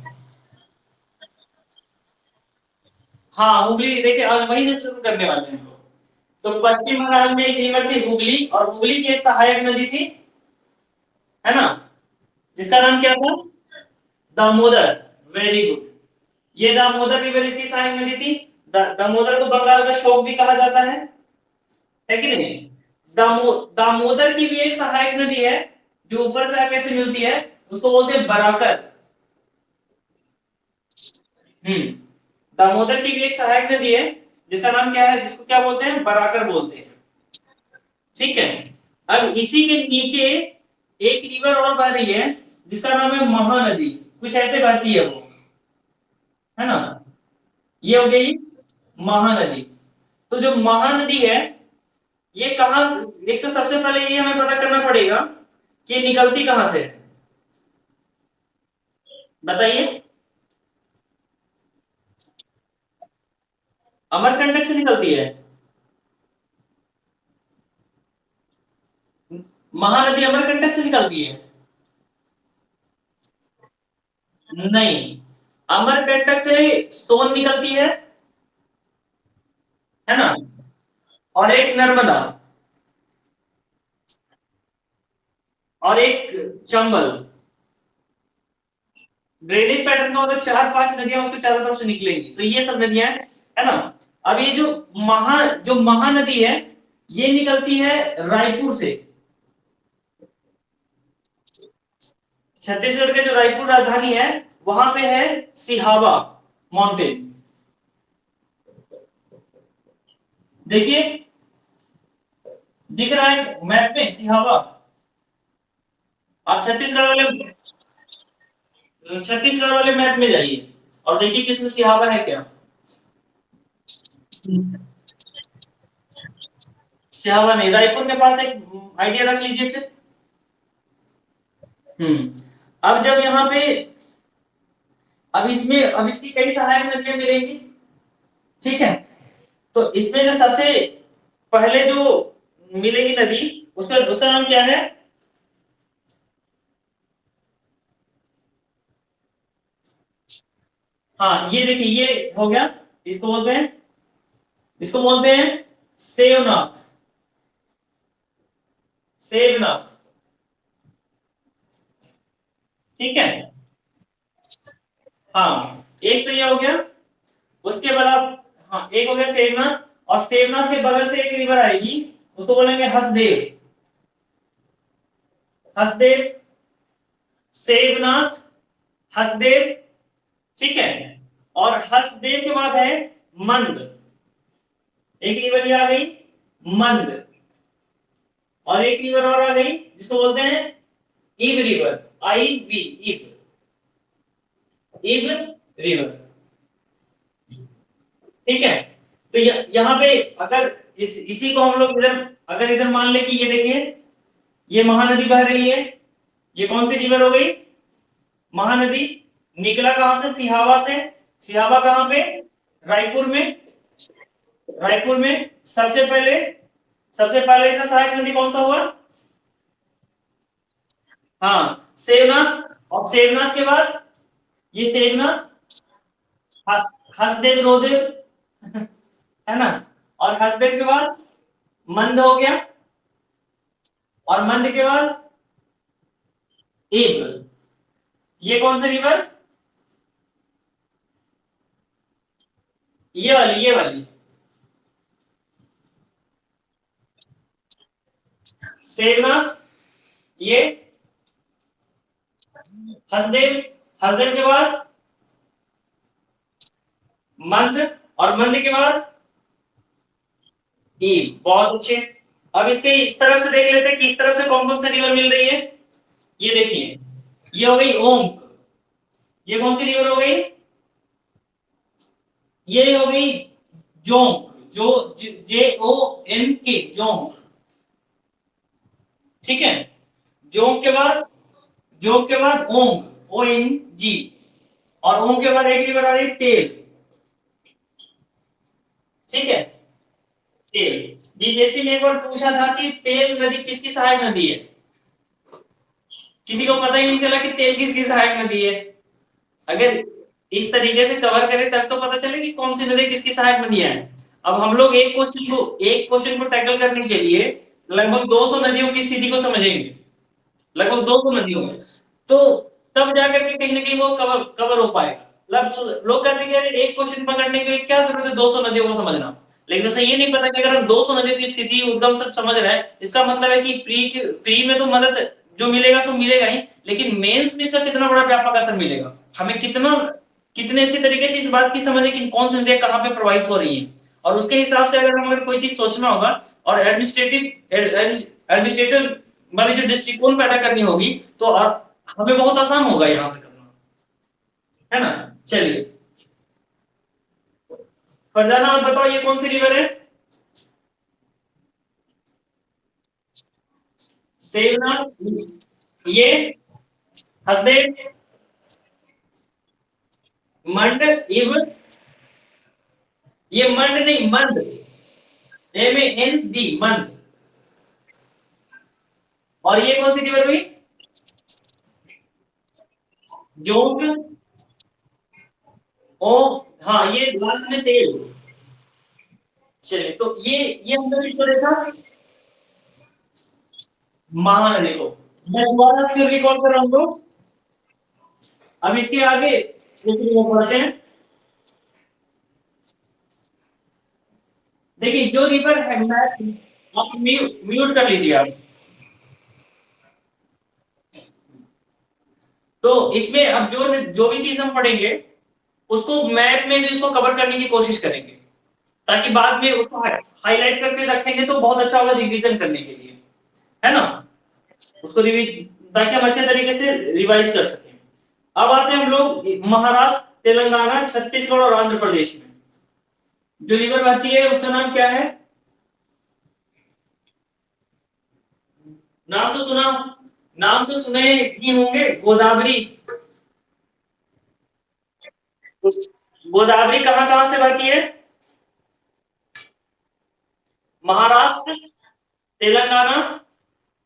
हाँ, हुगली देखिए, आज वहीं से शुरू करने वाले हैं हम लोग। तो पश्चिम बंगाल में एक रिवर थी हुगली, और हुगली की एक सहायक नदी थी, है ना, जिसका नाम क्या था? दामोदर। Very good. ये दामोदर रिवर इसकी सहायक नदी थी। दामोदर को बंगाल का शोक भी कहा जाता है कि नहीं? दामोदर की भी एक सहायक नदी है जो ऊपर से आगे से मिलती है, उसको बोलते हैं बराकर। हम्म, दामोदर की भी एक सहायक नदी है जिसका नाम क्या है, जिसको क्या बोलते हैं? बराकर बोलते हैं। ठीक है, अब इसी के नीचे एक रिवर और बह रही है जिसका नाम है महानदी, कुछ ऐसे बहती है वो, है ना? ये हो गई महानदी। तो जो महानदी है, ये कहां से, एक तो सबसे पहले ये हमें पता करना पड़ेगा कि ये निकलती कहां से है, बताइए। अमरकंटक से निकलती है। महानदी अमरकंटक से निकलती है? नहीं, अमरकंटक से सोन निकलती है ना, और एक नर्मदा, और एक चंबल। ड्रेनेज पैटर्न का मतलब 4-5 नदियां उसके चारों तरफ से निकलेंगी, तो ये सब नदियां हैं, है ना। अब ये जो महानदी है, ये निकलती है रायपुर से। छत्तीसगढ़ के जो रायपुर राजधानी है, वहां पे है सिहावा माउंटेन। देखिए, दिख रहा है मैप में सिहावा। आप छत्तीसगढ़ वाले मैप में जाइए और देखिए कि इसमें सिहावा है क्या। सिहावा नहीं, रायपुर के पास एक आइडिया रख लीजिए फिर। अब जब यहाँ पे, अब इसकी कई सहायक नदियां मिलेंगी, ठीक है। तो इसमें जो सबसे पहले जो मिलेगी नदी, उसका उसका नाम क्या है? हाँ, ये देखिए, ये हो गया। इसको बोलते हैं इसको बोलते हैं सेवनाथ। सेवनाथ, ठीक है। हाँ, एक तो ये हो गया। उसके बाद आप, हाँ, एक हो गया सेवनाथ। और सेवनाथ के बगल से एक रिवर आएगी, उसको बोलेंगे हसदेव। हसदेव, सेवनाथ, हसदेव, ठीक है। और हसदेव के बाद है मंद। एक रिवर ये आ गई, मंद। और एक रिवर और आ गई, जिसको बोलते हैं इब रिवर। IB, इब। इब रिवर, ठीक है। तो यहाँ पे अगर इसी को हम लोग इधर, अगर इधर मान ले कि ये देखिए, ये महानदी बह रही है। ये कौन सी रिवर हो गई? महानदी। निकला कहां से? सिहावा से। सिहावा कहां पे? रायपुर में। रायपुर में सबसे पहले इसका सहायक नदी कौन सा हुआ? हाँ, सेवनाथ। और सेवनाथ के बाद ये सेवनाथ, हसदेव, रोदेव, है ना। और हसदेव के बाद मंद हो गया। और मंद के बाद इब। ये कौन सी रिवर? ये वाली सेवनाथ, ये हसदेव। हसदेव के बाद मंद। और मंद के बाद ई। बहुत अच्छे। अब इसके इस तरफ से देख लेते हैं कि इस तरफ से कौन कौन सी रिवर मिल रही है। ये देखिए, ये हो गई ओंक। ये कौन सी रिवर हो गई? ये हो गई जोंक। जो JONK, जोंक, ठीक है। जोंक के बाद जोंक के बाद ओंग, ONG। और ओंग के बाद एक रिवर आ रही तेल, ठीक है। तेल। बीजेसी ने एक बार पूछा था कि तेल नदी किसकी सहायक नदी है। किसी को पता ही नहीं चला कि तेल किसकी सहायक नदी है। अगर इस तरीके से कवर करें तब तो पता चले कि कौन सी नदी किसकी सहायक नदी है। अब हम लोग एक क्वेश्चन को टैकल करने के लिए लगभग 200 नदियों की स्थिति को समझेंगे। लगभग 200 नदियों में। तो तब जाकर के कहीं ना कहीं वो कवर कवर हो पाएगा। लोग कहते हैं कि अरे एक क्वेश्चन पकड़ने के लिए क्या जरूरत है 200 नदियों को समझना। लेकिन उसे ये नहीं पता कि अगर हम 200 नदियों की स्थिति उद्गम सब समझ रहे हैं, इसका मतलब है कि प्री में तो मदद जो मिलेगा सो मिलेगा ही, लेकिन मेंस में इसका कितना बड़ा व्यापक असर मिलेगा, हमें कितने अच्छे तरीके से इस बात की समझ है कि कौन सी नदियां कहाँ पे प्रवाहित हो रही है। और उसके हिसाब से अगर हमें कोई चीज सोचना होगा और एडमिनिस्ट्रेटिव वाली जो दृष्टिकोण पैदा करनी होगी, तो हमें बहुत आसान होगा यहां से करना, है ना। चलिए, फरजाना आप बताओ ये कौन सी रिवर है? सेवनाथ, ये हसदेव, मंड, इव। ये मंड नहीं, मंद। MAND, मंद। और ये कौन सी रिवर हुई? जोंक, ओ, हाँ ये लास्ट में तेल। चलिए तो ये हमने किसको देखा? महानदी को। मैं दोबारा फिर रिकॉल कर रहा हूँ तो अब इसके आगे दूसरी वो पढ़ते हैं। देखिए जो रिवर है, मैं आप म्यूट कर लीजिए आप। तो इसमें अब जो जो भी चीज हम पढ़ेंगे उसको मैप में भी उसको कवर करने की कोशिश करेंगे, ताकि बाद में उसको हाईलाइट करके रखेंगे तो बहुत अच्छा होगा रिवीजन करने के लिए, है ना? उसको ताकि हम अच्छे तरीके से रिवाइज कर सकें। अब आते हैं हम लोग महाराष्ट्र, तेलंगाना, छत्तीसगढ़ और आंध्र प्रदेश में जो रिवर बहती है उसका नाम क्या है? नाम तो सुना, नाम तो सुने ही होंगे, गोदावरी। गोदावरी कहां कहां से बहती है? महाराष्ट्र, तेलंगाना,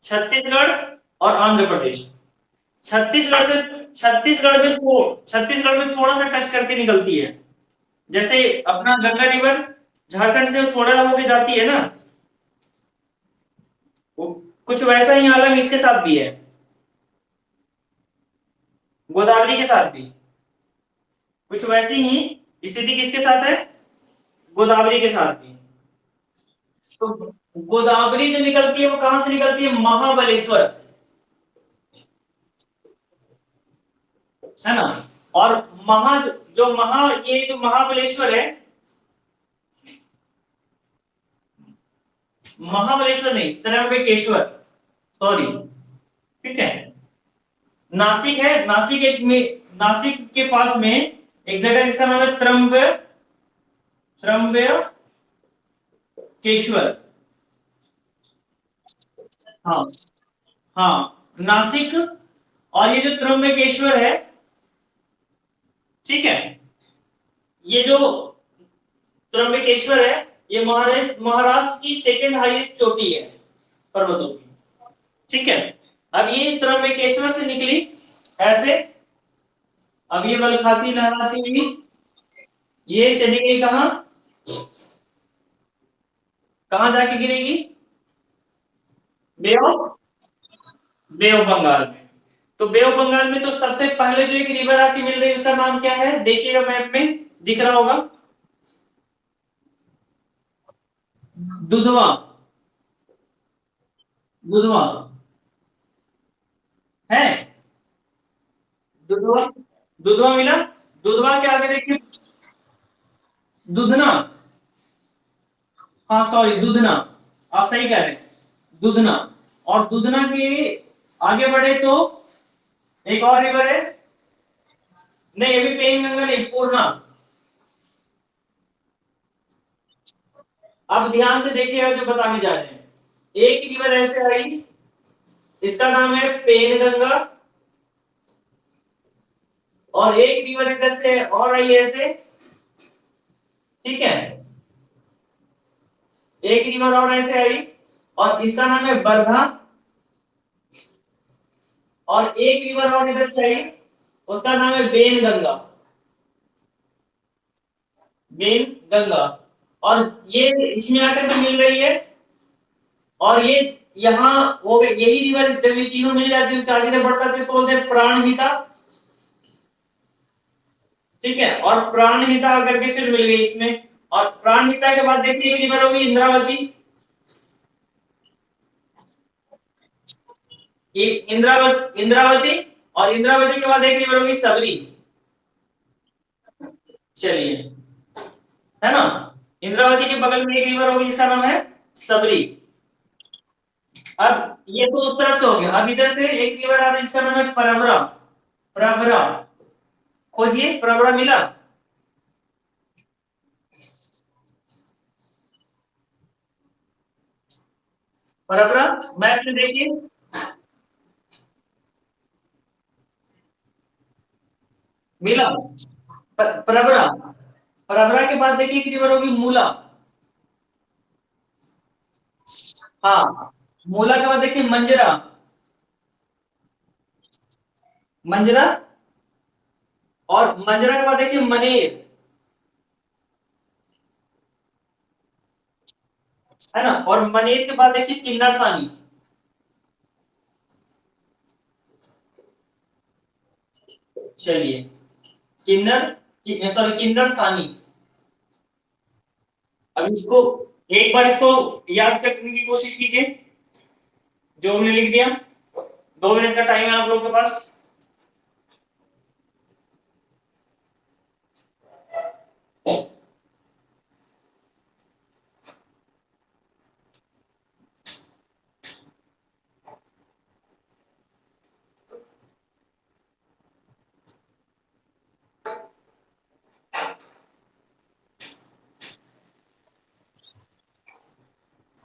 छत्तीसगढ़ और आंध्र प्रदेश। छत्तीसगढ़ से, छत्तीसगढ़ में थोड़ा सा टच करके निकलती है, जैसे अपना गंगा रिवर झारखंड से थोड़ा होके जाती है ना, वो कुछ वैसा ही आलम इसके साथ भी है, गोदावरी के साथ भी कुछ वैसी ही स्थिति किसके साथ है? गोदावरी के साथ भी। तो गोदावरी जो निकलती है वो कहां से निकलती है? महाबलेश्वर, है ना? और महा जो महा ये जो महाबलेश्वर है, महाबलेश्वर नहीं, त्र्यंबकेश्वर, सॉरी, ठीक है। नासिक है, नासिक के पास में एक जगह जिसका नाम है त्र्यंबकेश्वर। हाँ, हाँ नासिक, और ये जो त्र्यंबकेश्वर है, ठीक है, ये जो त्र्यंबकेश्वर है ये महाराष्ट्र की सेकंड हाईएस्ट चोटी है पर्वतों की, ठीक है। अब ये त्र्यंबकेश्वर से निकली ऐसे, अब ये बलखाती लहराती हुई ये चली गई कहां? कहां जाके गिरेगी? बे ऑफ बे ऑफ बंगाल में। तो बे ऑफ बंगाल में तो सबसे पहले जो एक रिवर आके मिल रही है उसका नाम क्या है? देखिएगा मैप में दिख रहा होगा, दुधवा। दुधवा है, दुधवा, दुधवा मिला। दुधवा के आगे देखिए, दुधना, हाँ सॉरी दुधना, आप सही कह रहे हैं, दुधना। और दुधना के आगे बढ़े तो एक और रिवर है, नहीं अभी पेनगंगा नहीं, पूर्णा। अब ध्यान से देखिएगा जो बताने जा रहे हैं। एक रिवर ऐसे आई, इसका नाम है पेनगंगा, और एक रिवर इधर से और आई ऐसे, ठीक है, एक रिवर और ऐसे आई और इसका नाम है वर्धा, और एक रिवर और इधर से आई उसका नाम है बेनगंगा, बेनगंगा। और ये इसमें आकर के मिल रही है, और ये यहाँ हो गई, यही रिवर जब ये तीनों मिल जाती है उसके आगे से बढ़ता है, इसको बोलते हैं प्राणहिता, ठीक है। और प्राणहिता आकर के फिर मिल गई इसमें, और प्राणहिता के बाद देखिए एक रिवर होगी इंद्रावती, ये इंद्रावती, और इंद्रावती के बाद एक रिवर होगी सबरी, चलिए, है ना? इंद्रावती के बगल में एक रिवर होगी जिसका नाम है सबरी। अब ये तो उस तरफ से हो गया, अब इधर से एक रिवर आ रहा है जिसका नाम है परवरा। प्रवरा, खोजिए, प्रवरा मिला? प्रवरा मैप में देखिए, मिला? प्रवरा, प्रवरा के बाद देखिए एक रिवर होगी मूला, हाँ, मूला के बाद देखिए मंजरा, मंजरा, और मंजरा के बाद देखिए मनेर, है ना। और मनेर के बाद देखिए किन्नर सानी। चलिए, किन्नर, सॉरी किन्नर सानी। अब इसको एक बार इसको याद करने की कोशिश कीजिए, जो हमने लिख दिया। 2 मिनट का टाइम है आप लोग के पास।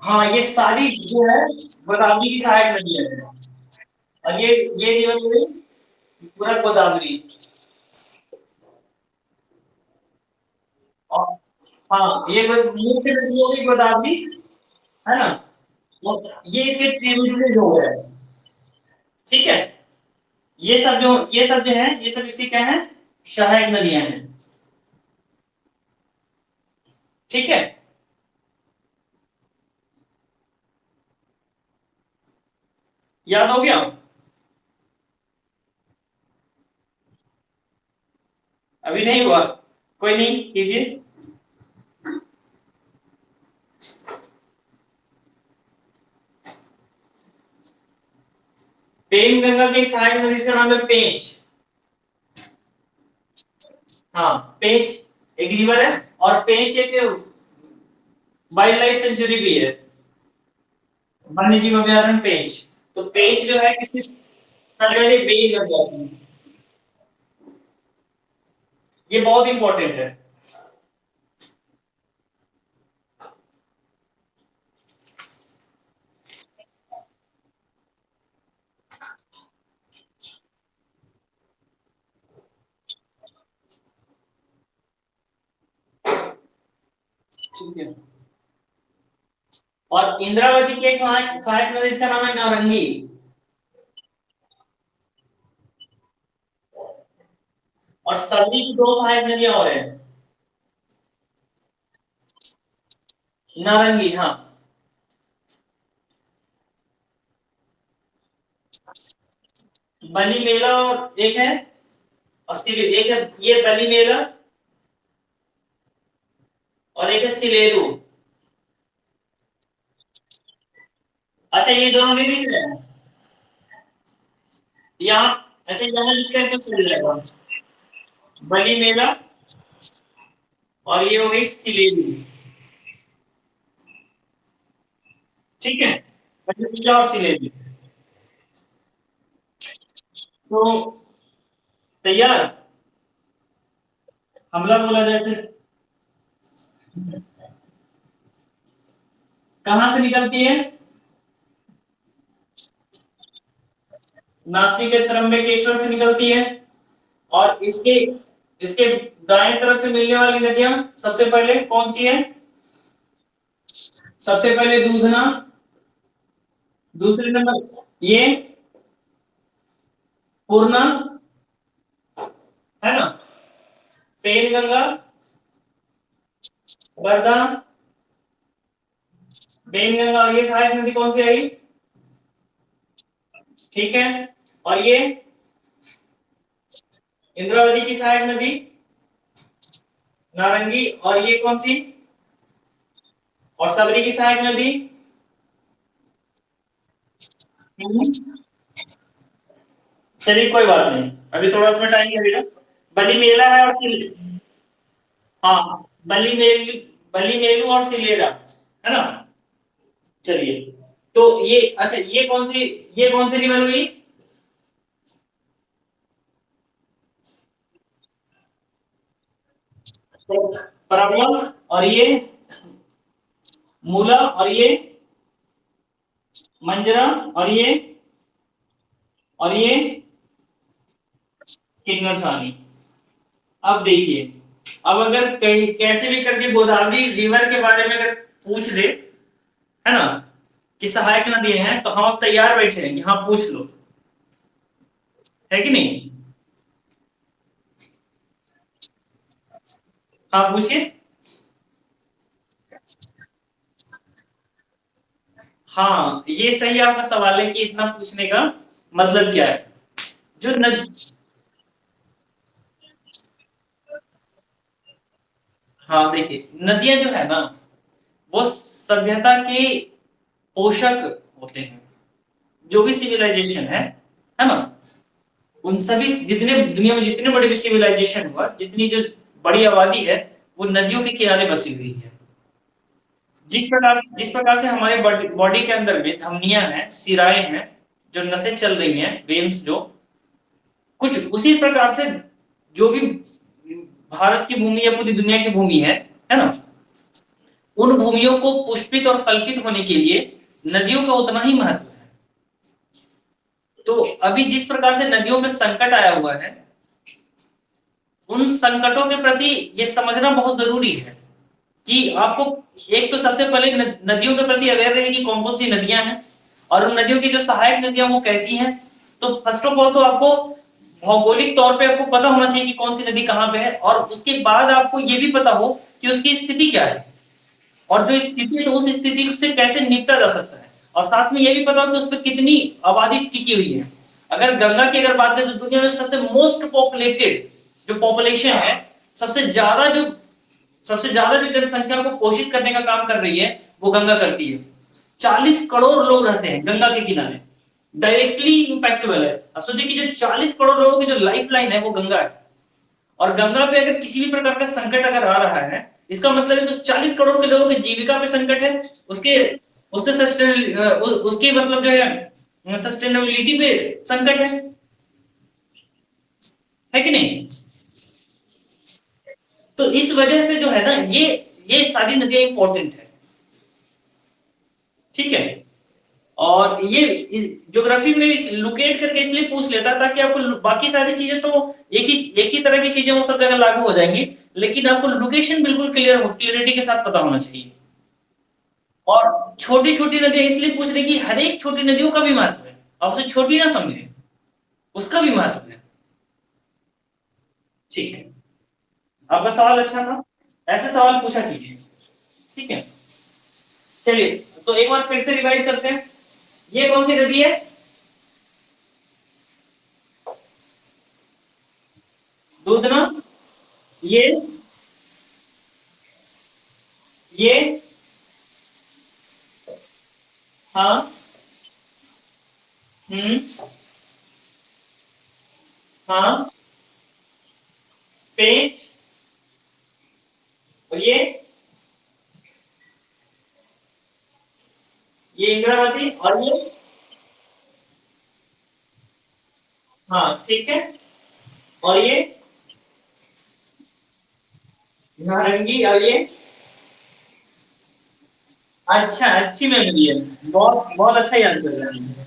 हाँ, ये सारी जो है गोदावरी की सहायक नदी है। और ये रिवर जो है पूरा गोदावरी। और हाँ, ये मुख्य नदियों की गोदावरी, है ना। और ये इसके ट्रिब्यूटरीज हो गए। ठीक है। ये सब जो है ये सब इसकी क्या है, सहायक नदियां हैं। ठीक है। याद हो गया? अभी नहीं हुआ? कोई नहीं, कीजिए। पेन गंगा की एक सहायक नदी का नाम है पेंच। हाँ, पेंच एक रिवर है, और पेंच एक वाइल्ड लाइफ सेंचुरी भी है, वन्य जीव अभयारण्य पेंच। तो पेंच जो है किसकी सर्वाधिक बेल लग जाती है। ये बहुत इंपॉर्टेंट है। ठीक है। और इंद्रावती के एक सहायक नदी, इसका नाम है नारंगी। और सभी की दो सहायक नदियां और है। नारंगी, हाँ। बली मेला और एक है अस्थि, एक है ये बली मेला, और एक है सिलेरू। अच्छा, ये दोनों नहीं दिख रहे हैं यहाँ? ऐसे यहाँ लिख करके चल जाएगा। बली मेला, और ये हो गई सिलेरू। ठीक है, बली मेला और सिलेरू। तो तैयार, हमला बोला जाए फिर। कहां से निकलती है? नासिक के त्र्यंबकेश्वर से निकलती है। और इसके इसके दाएं तरफ से मिलने वाली नदियां सबसे पहले कौन सी है? सबसे पहले दूधना, दूसरे नंबर ये पूर्णा, है ना, पेन गंगा, वर्धा, पेन गंगा, और ये सहायक नदी कौन सी आई? ठीक है। और ये इंद्रावती की सहायक नदी नारंगी, और ये कौन सी? और सबरी की सहायक नदी? चलिए, कोई बात नहीं, अभी थोड़ा उसमें टाइम लगेगा। बली मेला है और हाँ, बली मेलू और सिलेरा, है ना। चलिए, तो ये अच्छा, ये कौन सी रिवर हुई? प्रबल, और ये मूला, और ये मंजरा, और ये किन्नर सानी। अब देखिए, अब अगर कहीं कैसे भी करके गोदावरी रिवर के बारे में अगर पूछ ले, है ना, कि सहायक नदी है, तो हम अब तैयार बैठे हैं कि हाँ पूछ लो, है कि नहीं? हाँ, पूछिए। हाँ, ये सही आपका सवाल है कि इतना पूछने का मतलब क्या है। जो न, हाँ देखिए, नदियां जो है ना, वो सभ्यता के पोषक होते हैं। जो भी सिविलाइजेशन है ना, उन सभी जितने दुनिया में जितने बड़े भी सिविलाइजेशन हुआ, जितनी जो बड़ी आबादी है, वो नदियों के किनारे बसी हुई है। जिस प्रकार से हमारे बॉडी के अंदर में धमनियां हैं, सिराएं हैं, जो नसें चल रही हैं, वेन्स, जो कुछ उसी प्रकार से जो भी भारत की भूमि या पूरी दुनिया की भूमि है ना, उन भूमियों को पुष्पित और फलपित होने के लिए नदियों का उतना ही महत्व है। तो अभी जिस प्रकार से नदियों में संकट आया हुआ है, उन संकटों के प्रति ये समझना बहुत जरूरी है कि आपको एक तो सबसे पहले नदियों के प्रति अवेयर रहे कि कौन कौन सी नदियां हैं, और उन नदियों की जो सहायक नदियां वो कैसी हैं। तो फर्स्ट ऑफ ऑल तो आपको भौगोलिक तौर पे आपको पता होना चाहिए कि कौन सी नदी कहाँ पे है, और उसके बाद आपको ये भी पता हो कि उसकी स्थिति क्या है, और जो स्थिति है तो उस स्थिति से कैसे निपटा जा सकता है, और साथ में ये भी पता हो कि उस पर कितनी आबादी टिकी हुई है। अगर गंगा की अगर बात करें तो दुनिया में सबसे मोस्ट पॉपुलेटेड जो पॉपुलेशन है, सबसे ज्यादा जो सबसे ज्यादा जो जनसंख्या को पोषित करने का काम कर रही है, वो गंगा करती है। 40 करोड़ लोग रहते हैं गंगा के किनारे, डायरेक्टली इम्पैक्टेबल है। अब सोचिए कि जो 40 करोड़ लोगों की जो लाइफ लाइन है वो गंगा है, और गंगा पे अगर किसी भी प्रकार का संकट अगर आ रहा है, इसका मतलब है कि 40 करोड़ के लोगों की जीविका पे संकट है, उसके उसके सस्टेन उसकी मतलब जो है सस्टेनेबिलिटी पे संकट है कि नहीं। तो इस वजह से जो है ना, ये सारी नदियां इंपॉर्टेंट है, ठीक है। और ये ज्योग्राफी में लोकेट करके इसलिए पूछ लेता है ताकि आपको बाकी सारी चीजें तो एक ही तरह की चीजें वो सब जगह लागू हो जाएंगी, लेकिन आपको लोकेशन बिल्कुल क्लियरिटी के साथ पता होना चाहिए। और छोटी छोटी नदियां इसलिए पूछ रही कि हर एक छोटी नदियों का भी महत्व है, आप उसे छोटी ना समझे, उसका भी महत्व है। ठीक है, आपका सवाल अच्छा था, ऐसे सवाल पूछा कीजिए, ठीक है। चलिए, तो एक बार फिर से रिवाइज करते हैं। ये कौन सी नदी है? दूधना। ये ये हाँ। हम्म। हाँ। पेज। और ये इंद्रावती, और ये हाँ ठीक है, और ये नारंगी, और ये अच्छा, अच्छी मेमोरी है, बहुत बहुत अच्छा याद कर रहे हैं,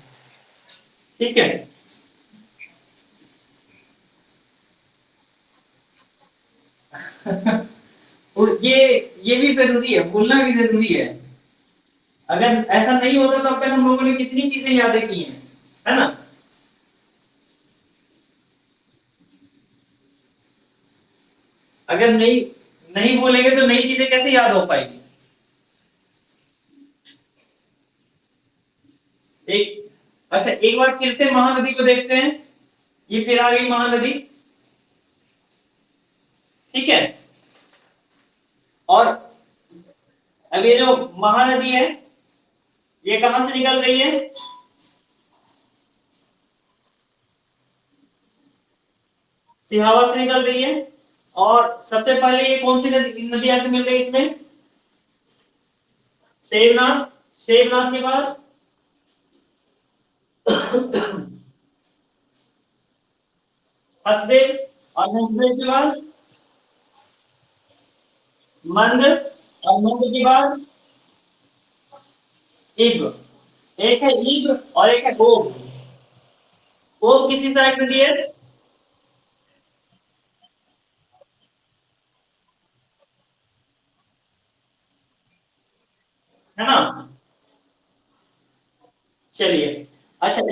ठीक है। और ये भी जरूरी है, बोलना भी जरूरी है। अगर ऐसा नहीं होता तो अब तक हम लोगों ने कितनी चीजें यादें की हैं, है ना। अगर नहीं नहीं बोलेंगे तो नई चीजें कैसे याद हो पाएगी। एक अच्छा, एक बार फिर से महानदी को देखते हैं। ये फिर आ गई महानदी, ठीक है। और अब ये जो महानदी है, ये कहां से निकल रही है? सिहावा से निकल रही है। और सबसे पहले ये कौन सी नदी नदी आके मिल रही है इसमें? शेवनाथ। शेवनाथ के बाद हसदेव, और हसदेव के बाद मंद, और मंद के बाद इब। एक है इब और एक है ओब। ओब किसी सहायक नदी है ना। चलिए, अच्छा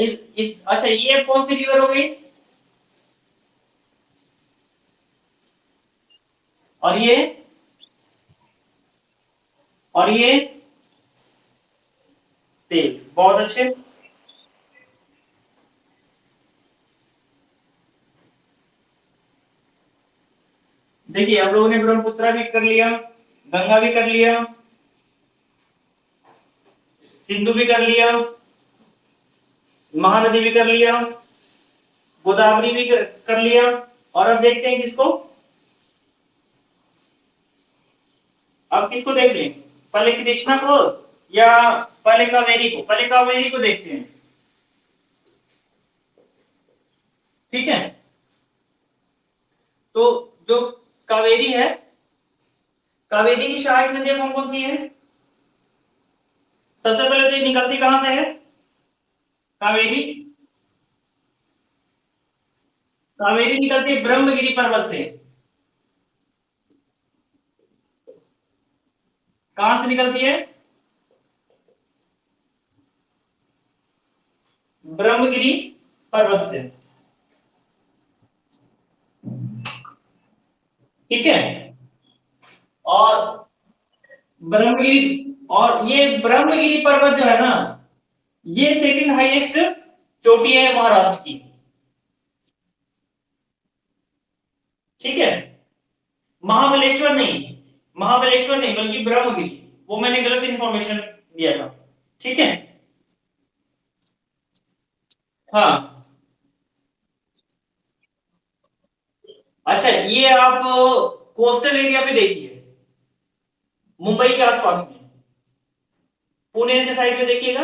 अच्छा, ये कौन सी रिवर हो गई? और ये तेल। बहुत अच्छे। देखिए हम लोगों ने ब्रह्मपुत्र भी कर लिया, गंगा भी कर लिया, सिंधु भी कर लिया, महानदी भी कर लिया, गोदावरी भी कर लिया। और अब देखते हैं किसको, अब किसको देख लें, पहले कृष्णा को या पहले कावेरी को? पहले कावेरी को देखते हैं, ठीक है। तो जो कावेरी है, कावेरी की सहायक नदियां कौन कौन सी है? सबसे पहले तो ये निकलती कहां से है कावेरी? कावेरी निकलती है ब्रह्मगिरी पर्वत से। कहां से निकलती है? ब्रह्मगिरी पर्वत से, ठीक है। और ब्रह्मगिरी, और ये ब्रह्मगिरी पर्वत जो है ना, ये सेकंड हाईएस्ट चोटी है महाराष्ट्र की, ठीक है। महाबलेश्वर नहीं, महाबलेश्वर नहीं, बल्कि ब्रह्मगिरी, वो मैंने गलत इंफॉर्मेशन दिया था, ठीक है। हाँ, अच्छा ये आप कोस्टल एरिया पे देखिए, मुंबई के आसपास में, पुणे के साइड में देखिएगा।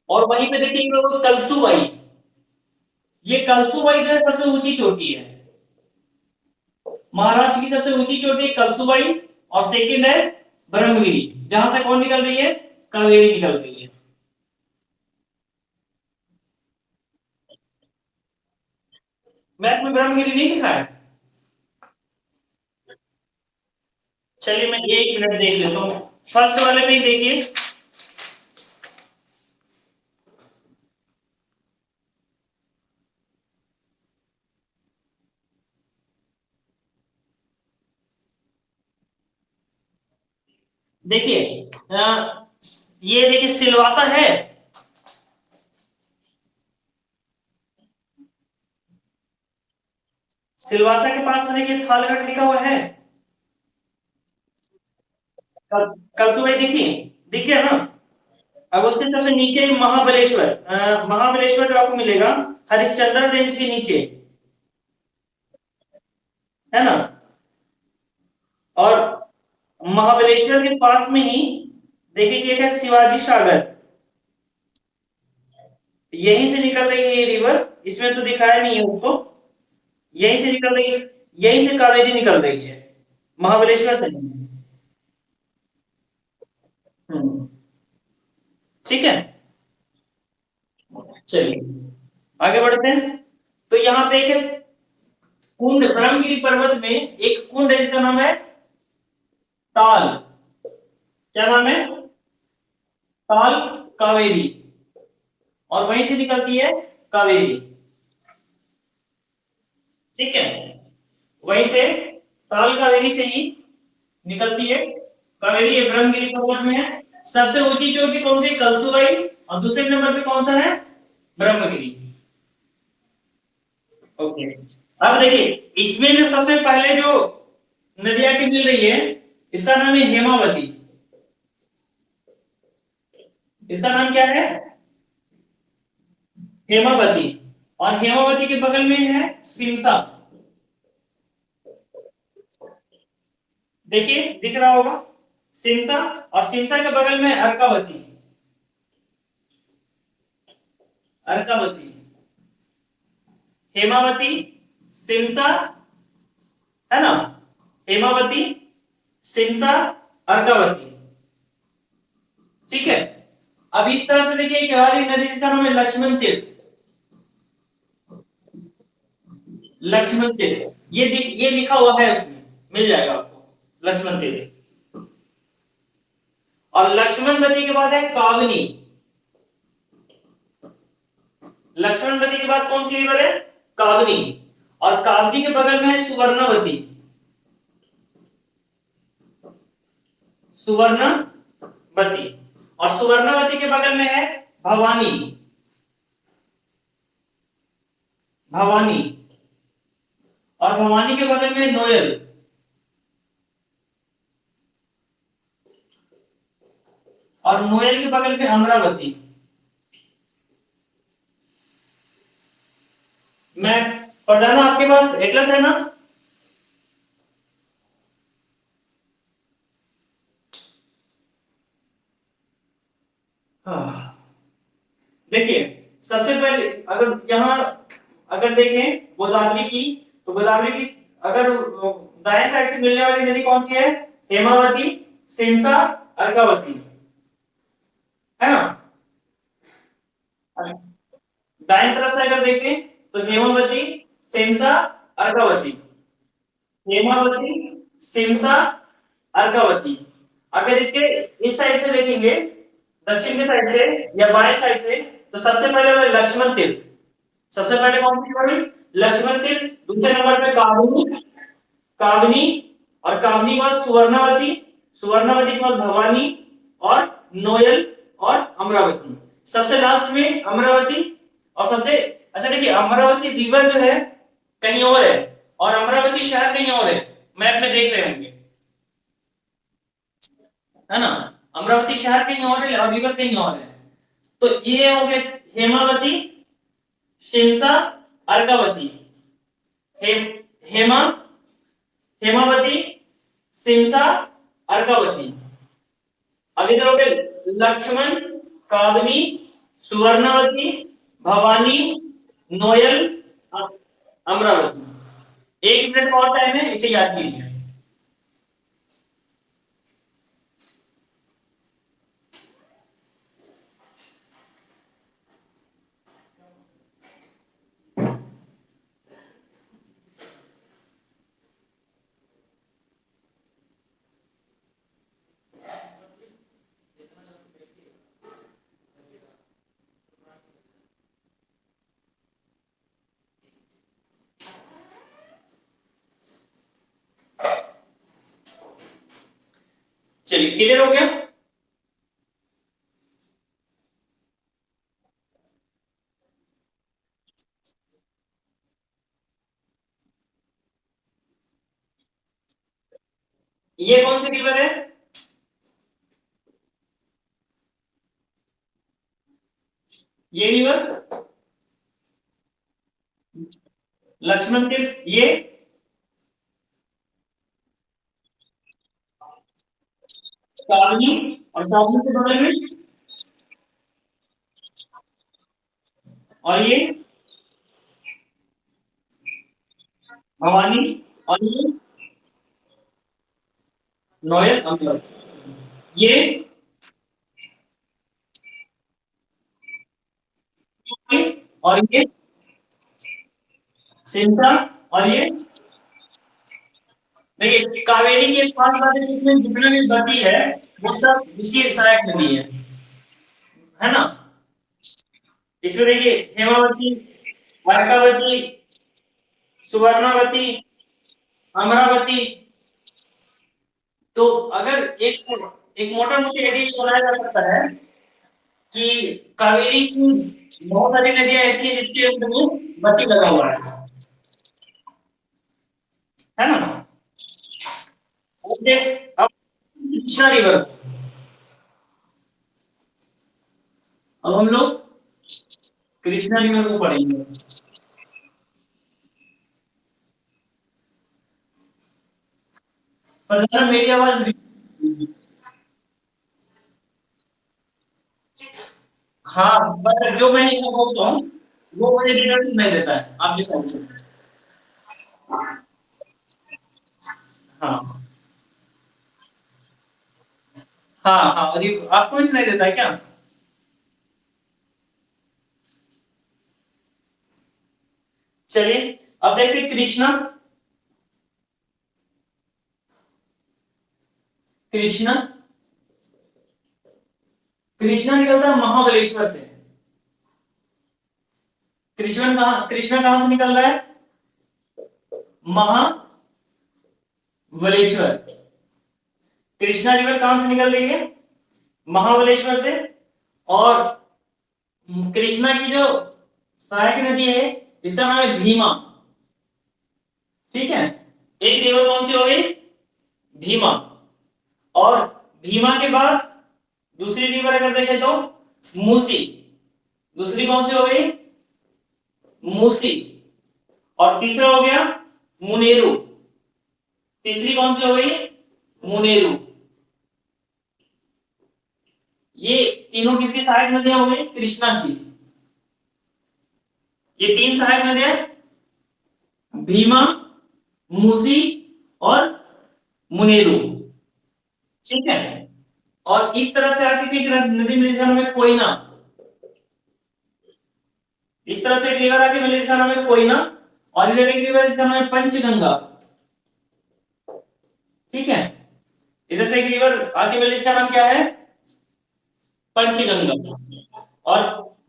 और वहीं पे देखिएगा कलसुबाई, ये कलसुबाई जो है सबसे ऊंची चोटी है, महाराष्ट्र की सबसे ऊंची चोटी है कलसुबाई, और सेकंड है ब्रह्मगिरी, जहां से कौन निकल रही है? कावेरी निकल रही है। मैथ में ब्रह्मगिरी नहीं लिखा है? चलिए मैं एक मिनट देख लेता हूँ, फर्स्ट वाले पे ही देखिए। देखिए ये देखिए सिलवासा है, सिलवासा के पास में देखिए थालगढ़ लिखा हुआ है। कलसुबाई देखिए, दिख गया ना। अब उसके सबसे नीचे महाबलेश्वर, महाबलेश्वर जो आपको मिलेगा हरिश्चंद्र रेंज के नीचे, है ना। और महाबलेश्वर के पास में ही देखिए कि एक है शिवाजी सागर, यहीं से निकल रही है ये रिवर, इसमें तो दिखाया नहीं है उसको, यहीं से निकल रही है, यहीं से कावेरी निकल रही है, महाबलेश्वर से नहीं। हम्म, ठीक है। चलिए आगे बढ़ते हैं। तो यहाँ पे एक कुंड, ब्रह्मगिरी पर्वत में एक कुंड है जिसका नाम है ताल। क्या नाम है? ताल कावेरी, और वहीं से निकलती है कावेरी, ठीक है। वहीं से ताल कावेरी से ही निकलती है कावेरी, ये ब्रह्मगिरी पर्वत में है। सबसे ऊंची चोटी कौन सी? कलसुबाई, और दूसरे नंबर पे कौन सा है? ब्रह्मगिरी। ओके, अब देखिए इसमें जो सबसे पहले जो नदियां की मिल रही है, इसका नाम है हेमावती। इसका नाम क्या है? हेमावती। और हेमावती के बगल में है सिमसा, देखिए दिख रहा होगा सिमसा, और सिमसा के बगल में है अर्कावती, अर्कावती, हेमावती, सिमसा, है ना, हेमावती, सिमसा, अर्कावती, ठीक है। अब इस तरफ से देखिए एक और एक नदी जिसका नाम है लक्ष्मण तीर्थ, लक्ष्मण तीर्थ, ये लिखा हुआ है उसमें, मिल जाएगा आपको लक्ष्मण तीर्थ। और लक्ष्मण नदी के बाद है कावनी, लक्ष्मण नदी के बाद कौन सी रिवर है? कावनी। और कावनी के बगल में है सुवर्णवती, सुवर्णवती, और सुवर्णवती के बगल में है भवानी, भवानी, और भवानी के बगल में नोयल, और नोयल के बगल में अमरावती। मैं पढ़ रहा हूं, आपके पास एटलस है ना? हाँ। देखिए, सबसे पहले अगर यहाँ अगर देखें गोदावरी की, तो गोदावरी की अगर दाएं साइड से मिलने वाली नदी कौन सी है? हेमावती, सिमसा, अर्कावती, है ना? दाएं तरफ से अगर देखें तो हेमावती, सिमसा, अर्कावती, हेमावती, सिमसा, अर्कावती। अगर इसके इस साइड से देखेंगे, दक्षिण के साइड से या बाएं साइड से, तो सबसे पहले लक्ष्मण तीर्थ, सबसे पहले कौन सी पड़ी? लक्ष्मण तीर्थ। दूसरे नंबर पे कामिनी, कामिनी, और कामिनी के बाद सुवर्णवती, सुवर्णवती के बाद भवानी, और नोयल, और अमरावती। सबसे लास्ट में अमरावती। और सबसे अच्छा देखिए, अमरावती रिवर जो है कहीं और है, और अमरावती शहर कहीं और है, मैप में देख रहे होंगे, है ना? अमरावती शहर कहीं और है और रिवर कहीं और है। तो ये हो गए हेमावती, शिमसा, अर्कावती, हेम हेमा हेमावती, सिमसा, अर्कावती। अब इधर हो गए लक्ष्मण, काबनी, सुवर्णवती, भवानी, नोयल, अमरावती। 1 मिनट का और टाइम है, इसे याद कीजिए। चलिए, क्लियर हो गया? ये कौन सी रिवर है? ये रिवर लक्ष्मण तीर्थ, ये कावनी, और कावनी से बगल में, और ये भवानी, और ये नोयल, अमरावती। ये और ये सिमसा, और ये देखिए कावेरी की एक खास बात है कि इसमें जितना भी नदी है वो सब इसी सहायक नदी है ना? इसमें देखिए हेमावती, अर्कावती, सुवर्णावती, अमरावती। तो अगर एक एक मोटा मोटी आइडिया बनाया जा सकता है कि कावेरी की बहुत सारी नदियां ऐसी हैं जिसके अंदर में बत्ती लगा हुआ है ना? अब कृष्णा रिवर, अब हम लोग कृष्णा रिवर को पढ़ेंगे। पर जरा मेरी आवाज, हाँ, बट जो मैं यहाँ बोलता हूँ वो मुझे डिटेल्स नहीं देता है आपके साइड से। हाँ हाँ हाँ, और ये आपको भी सुनाई देता है क्या? चलिए, अब देखते हैं कृष्णा। कृष्णा, कृष्णा निकलता है महाबलेश्वर से। कृष्णा कहां से निकल रहा है? महाबलेश्वर। कृष्णा रिवर कहां से निकल रही है? महाबलेश्वर से। और कृष्णा की जो सहायक नदी है इसका नाम है भीमा। ठीक है, एक रिवर कौन सी हो गई? भीमा। और भीमा के बाद दूसरी रिवर अगर देखें तो मूसी। दूसरी कौन सी हो गई? मूसी। और तीसरा हो गया मुनेरू। तीसरी कौन सी हो गई? मुनेरू। ये तीनों किसकी सहायक नदियां हो गई? कृष्णा की। ये तीन सहायक नदियां भीमा, मूसी और मुनेरू। ठीक है, और इस तरह से आके एक नदी मिली जिसका नाम है कोयना। इस तरह से एक रिवर आके मिली जिसका नाम है कोयना। और इधर एक रिवर जिसका नाम है पंचगंगा। ठीक है, इधर से एक रिवर आके मिली जिसका नाम क्या है? पंचगंगा। और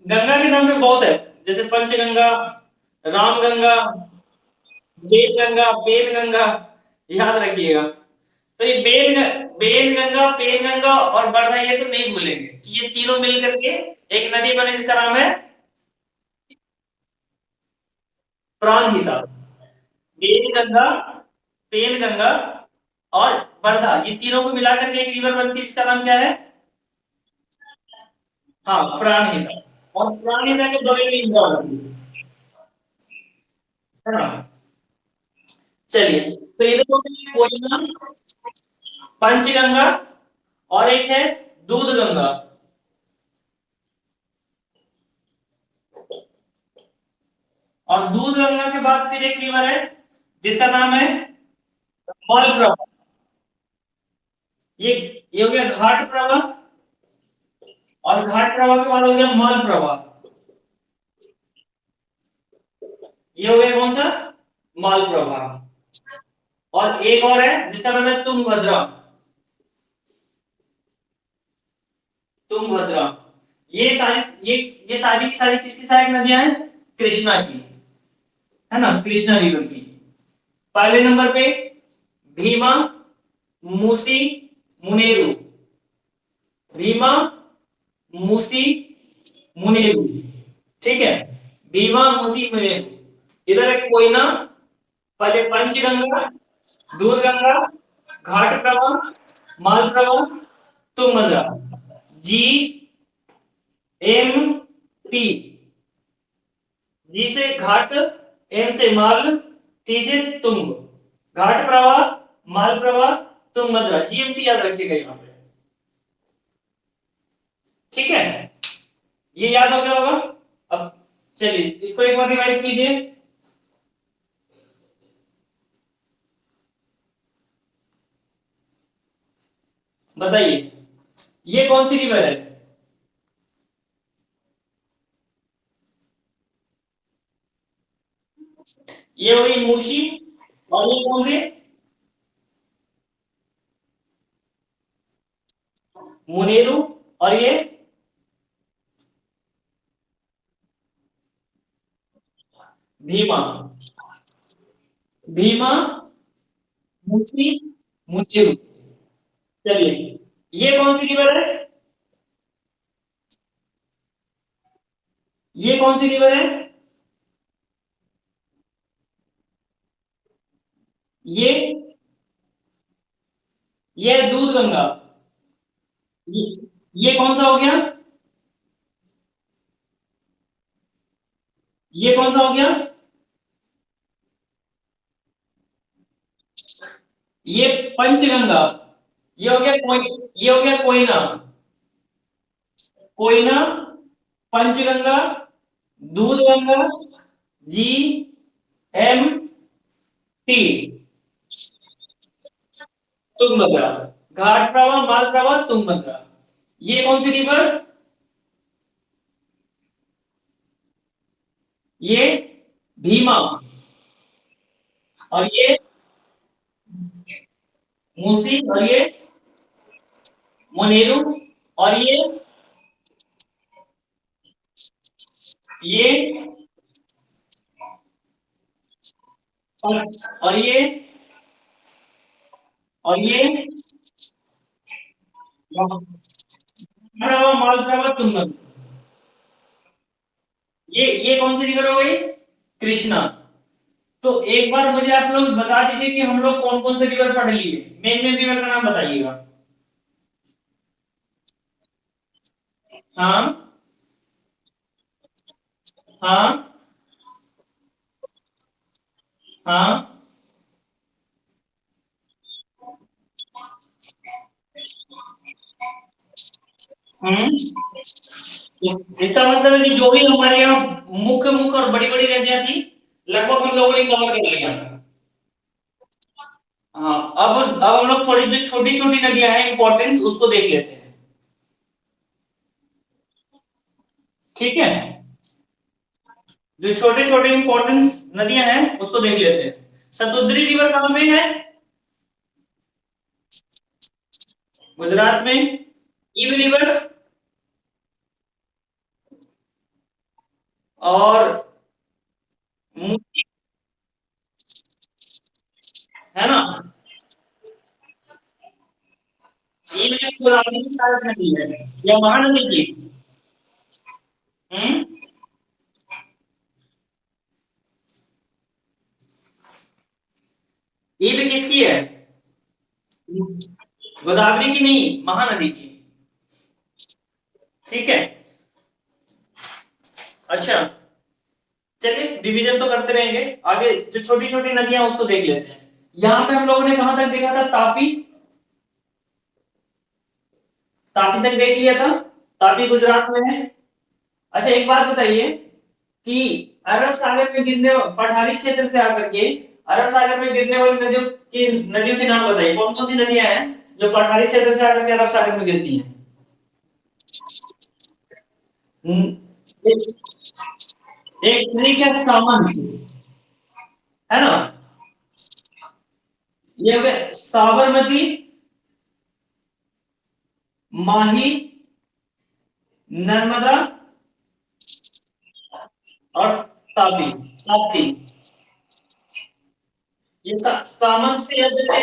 गंगा के नाम में बहुत है, जैसे पंचगंगा, रामगंगा, बेलगंगा, बेलगंगा, याद रखिएगा। तो ये बेलगंगा, पेनगंगा और बड़दा, ये तो नहीं भूलेंगे कि ये तीनों मिलकर के एक नदी बने जिसका नाम है प्राणहिता। बेलगंगा, पेनगंगा और बड़दा, ये तीनों को मिलाकर के एक रिवर बनती है, इसका नाम क्या है? हाँ, प्राणहिता। और प्राणहिता के बगल में इंदौर है ना। चलिए, तो ये तो कोयना, पंचगंगा और एक है दूध गंगा। और दूध गंगा के बाद फिर एक रिवर है जिसका नाम है मलप्रभा। ये ये हो गया घाट प्रवाह। और घाट प्रवाह के बाद हो गया मलप्रभा। ये हो गया कौन सा? मलप्रभा। और एक और है जिसका नाम है तुंगभद्रा। तुंगभद्रा। ये सारी ये सारी की सारी किसकी सहायक नदियां हैं? कृष्णा की, है ना, कृष्णा रिवर की। पहले नंबर पे भीमा, मूसी, मुनेरू। भीमा, मूसी, मुनेरू। ठीक है, भीमा, मूसी, मुनेरू। इधर है कोयना, पहले पंचगंगा, दूध गंगा, घाट प्रवाह, माल प्रवाह, Tungabhadra. G M T. G से घाट, एम से माल, टी से तुंग। घाट प्रवाह, माल प्रवाह, तुंगभद्रा। जीएमटी याद रखिएगा यहाँ पे। ठीक है, ये याद हो गया होगा। अब चलिए इसको एक बार रिवाइज कीजिए। बताइए, ये कौन सी रिवर है? ये हुई मूशी। और ये कौन सी? मुनेरू। और ये भीमा। भीमा, मूसी, मुनेरू। चलिए, ये कौन सी रिवर है? ये कौन सी रिवर है? ये ये है दूध गंगा। ये, ये कौन सा हो गया? ये कौन सा हो गया? ये पंचगंगा। ये हो गया ये हो गया Koyna. Koyna, Panchganga, Dudh Ganga, G M T, Tungabhadra. घाट प्रवाह, माल प्रवाह, तुंगभद्रा। ये कौन सी रिवर? ये भीमा। और ये मूसी। और ये मोनेरू। और ये और, और ये और ये मालप्रभा तुंगम। ये कौन सी रिवर हो गई? कृष्णा। तो एक बार मुझे आप लोग बता दीजिए कि हम लोग कौन कौन से रिवर पढ़ लिए, मेन मेन रिवर का नाम बताइएगा। हाँ हाँ हाँ। इसका मतलब है कि जो भी हमारे यहाँ मुख्य मुख्य और बड़ी बड़ी नदियां थी, लगभग हम लोगों ने कवर कर लिया। हाँ, अब हम लोग थोड़ी जो छोटी छोटी नदियां हैं इंपॉर्टेंस उसको देख लेते हैं। ठीक है, जो छोटे छोटे इंपॉर्टेंस नदियां हैं उसको देख लेते हैं। सतुद्री रिवर कहाँ पे है? गुजरात में। ईव रिवर और है ना, ईव जो गोदावरी की सहायक नदी है या महानदी की। हम्म। ईव किसकी है? गोदावरी की नहीं, महानदी की। ठीक है। अच्छा, चलिए डिवीजन तो करते रहेंगे, आगे जो छोटी छोटी नदियां उसको देख लेते हैं। यहाँ पे हम लोगों ने कहां तक देखा था? तापी। तापी तक देख लिया था। तापी गुजरात में है। अच्छा एक बात बताइए कि अरब सागर में गिरने, पठारी क्षेत्र से आकर के अरब सागर में गिरने वाली नदियों के नाम बताइए, कौन कौन सी नदियां हैं जो पठारी क्षेत्र से आकर के अरब सागर में गिरती हैं? हम्म, एक एक तरीके है सावन, है ना। ये हो गया साबरमती, माही, नर्मदा और तापी। ताप्ती। ये सामन से यदि है,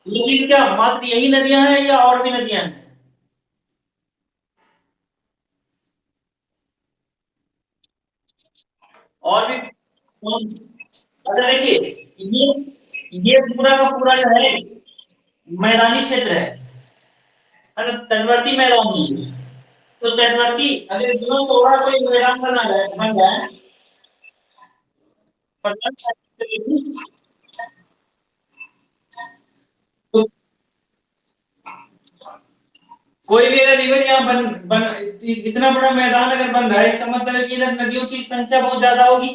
लेकिन क्या मात्र यही नदियां हैं या और भी नदियां हैं? और भी कौन? अगर देखिए ये पूरा का पूरा जो है मैदानी क्षेत्र है ना, तटवर्ती मैदान नहीं है। तो तटवर्ती अगर इतना चौड़ा कोई मैदान बन जाए तो कोई भी अगर रिवर यहाँ इतना बड़ा मैदान अगर बन रहा है, इसका मतलब है कि इधर नदियों की संख्या बहुत ज्यादा होगी,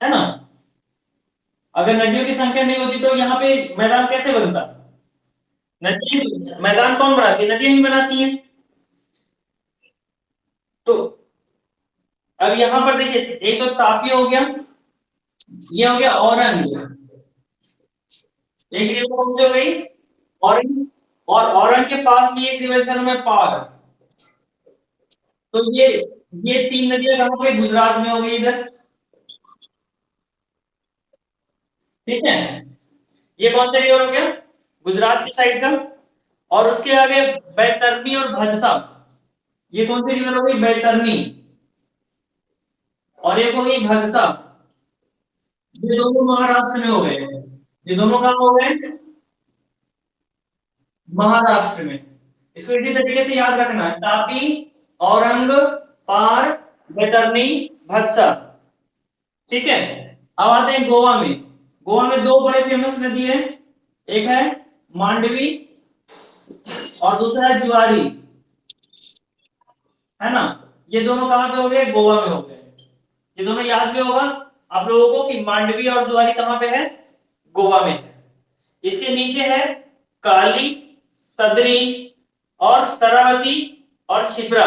है ना। अगर नदियों की संख्या नहीं होती तो यहाँ पे मैदान कैसे बनता? नदी, मैदान कौन बनाती है? नदियां ही बनाती हैं। तो अब यहाँ पर देखिए, एक तो तापी हो गया, ये हो गया औरंग, एक रिवर कौन सी हो गई? औरंग। और औरंग के पास में एक रिवर है पार। तो ये तीन नदियां कहाँ पे? गुजरात में हो गई इधर। ठीक है, ये कौन सा रिवर हो गया? गुजरात की साइड का। और उसके आगे बैतरनी और भदसा, ये कौन सी रिवर हो गई? बैतरनी। और एक हो गई भदसा। ये दोनों महाराष्ट्र में हो गए। ये दोनों कहाँ हो गए? महाराष्ट्र में। इसको इसी तरीके से याद रखना है, तापी, औरंग, पार, बैतरनी, भदसा। ठीक है। अब आते हैं गोवा में। गोवा में दो बड़े फेमस नदी है, एक है मांडवी और दूसरा है जुआरी, है ना। ये दोनों कहाँ पे हो गए? गोवा में हो गए। ये दोनों याद भी होगा आप लोगों को कि मांडवी और जुआरी कहाँ पे है? गोवा में है। इसके नीचे है काली, तदरी और शरावती और छिबरा।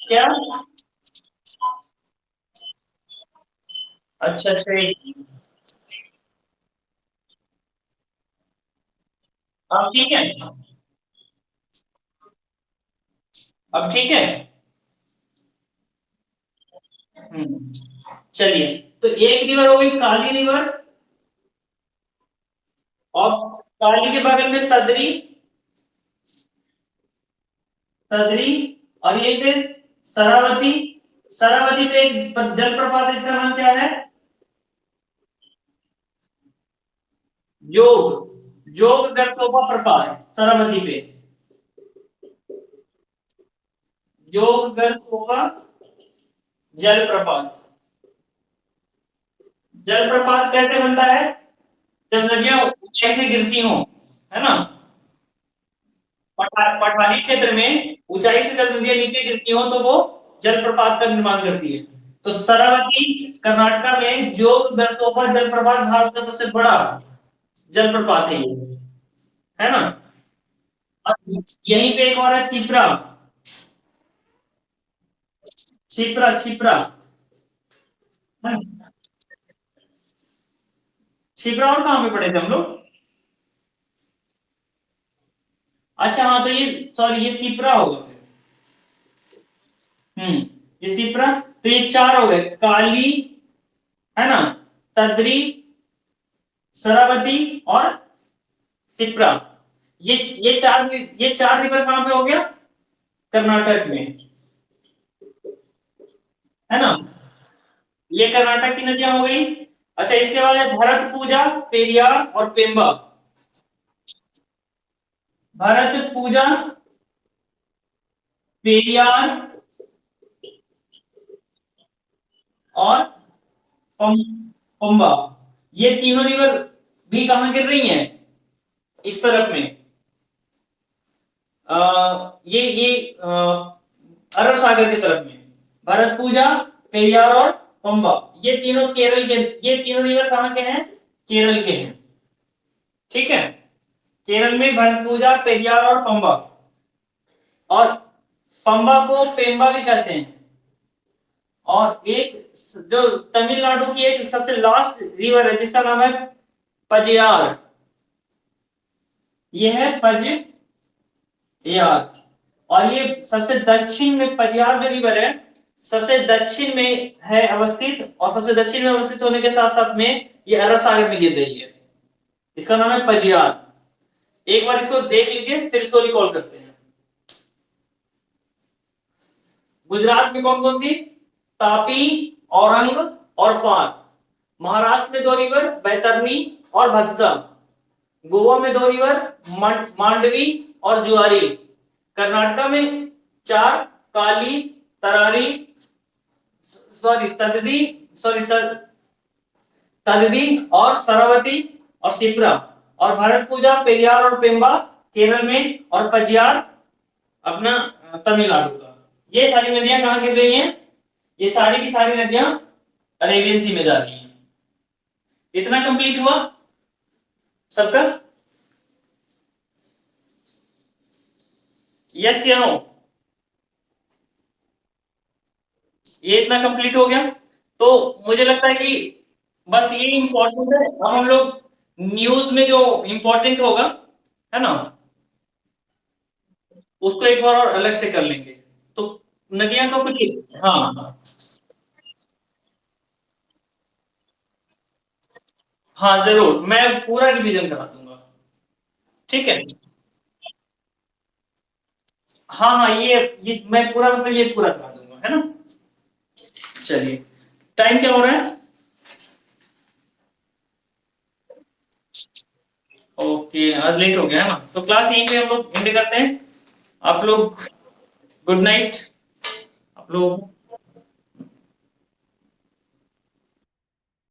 क्या? अच्छा अच्छा, अब ठीक है। अब ठीक है। चलिए, तो एक रिवर हो गई काली रिवर, और काली के बगल में तदरी, तदरी, और ये पे शरावती। शरावती पे एक जलप्रपात है, इसका नाम क्या है? जोग, जोग गलतोपा प्रपात शरावती पे। जोग गलतोपा जलप्रपात। जलप्रपात कैसे बनता है? जब नदियां ऊंचाई से गिरती हो, है ना? पठारी क्षेत्र में ऊंचाई से जब नदियां नीचे गिरती हो तो वो जलप्रपात का निर्माण करती है। तो शरावती कर्नाटका में जोग गलतोपा जलप्रपात भारत का सबसे बड़ा जलप्रपात है ये, है ना? अब यहीं पे एक और है शिप्रा। शिप्रा, शिप्रा, शिप्रा और कहाँ पे पढ़े थे हम लोग? अच्छा हाँ, तो ये सॉरी, ये शिप्रा होगा फिर। ये शिप्रा। तो ये चार हो गए, काली, है ना, तद्री, शरावती और शिप्रा। ये चार, ये चार रिवर कहाँ पे हो गया? कर्नाटक में, है ना? ये कर्नाटक की नदियां हो गई। अच्छा, इसके बाद है भरत पूजा, पेरियार और पेम्बा। भरत पूजा, पेरियार और पंबा। ये तीनों रिवर भी कहां गिर रही हैं? इस तरफ में। ये अरब सागर की तरफ में। भरतपुजा, पेरियार और पंबा, ये तीनों केरल के, ये तीनों रिवर कहाँ के हैं? केरल के हैं। ठीक है, केरल में भरतपुजा, पेरियार और पंबा। और पंबा को पेम्बा भी कहते हैं। और एक जो तमिलनाडु की एक सबसे लास्ट रिवर है जिसका नाम है पजियार, ये है पजियार। और ये सबसे दक्षिण में पजियार जो रिवर है, सबसे दक्षिण में है अवस्थित, और सबसे दक्षिण में अवस्थित होने के साथ साथ में ये अरब सागर में गिर रही है। इसका नाम है पजियार। एक बार इसको देख लीजिए, फिर इसको रिकॉल करते हैं। गुजरात में कौन कौन सी? तापी, औरंग और पार। महाराष्ट्र में दो रिवर, बैतरनी और भद्सा। गोवा में दो रिवर, मांडवी और जुआरी। कर्नाटक में चार, काली, तरारी, सॉरी तददी, सॉरी तददी और शरावती और शिप्रा। और भरत पूजा, पेरियार और पेम्बा केरल में, और पजियार अपना तमिलनाडु का। ये सारी नदियां कहां गिर रही हैं? ये सारी की सारी नदियां अरेबियन सी में जा रही हैं। इतना कंप्लीट हुआ सबका? यस या नो? ये इतना कंप्लीट हो गया। तो मुझे लगता है कि बस ये इंपॉर्टेंट है। अब हम लोग न्यूज में जो इंपॉर्टेंट होगा, है ना, उसको एक बार और अलग से कर लेंगे। तो नदियां को कुछ, हाँ हाँ जरूर, मैं पूरा रिवीजन करा दूंगा। ठीक है, हाँ हाँ, ये मैं पूरा, मतलब ये पूरा करा दूंगा, है ना? चलिए, टाइम क्या हो रहा है? ओके, आज लेट हो गया है ना, तो क्लास यहीं पे हम लोग एंड करते हैं। आप लोग गुड नाइट। आप लोग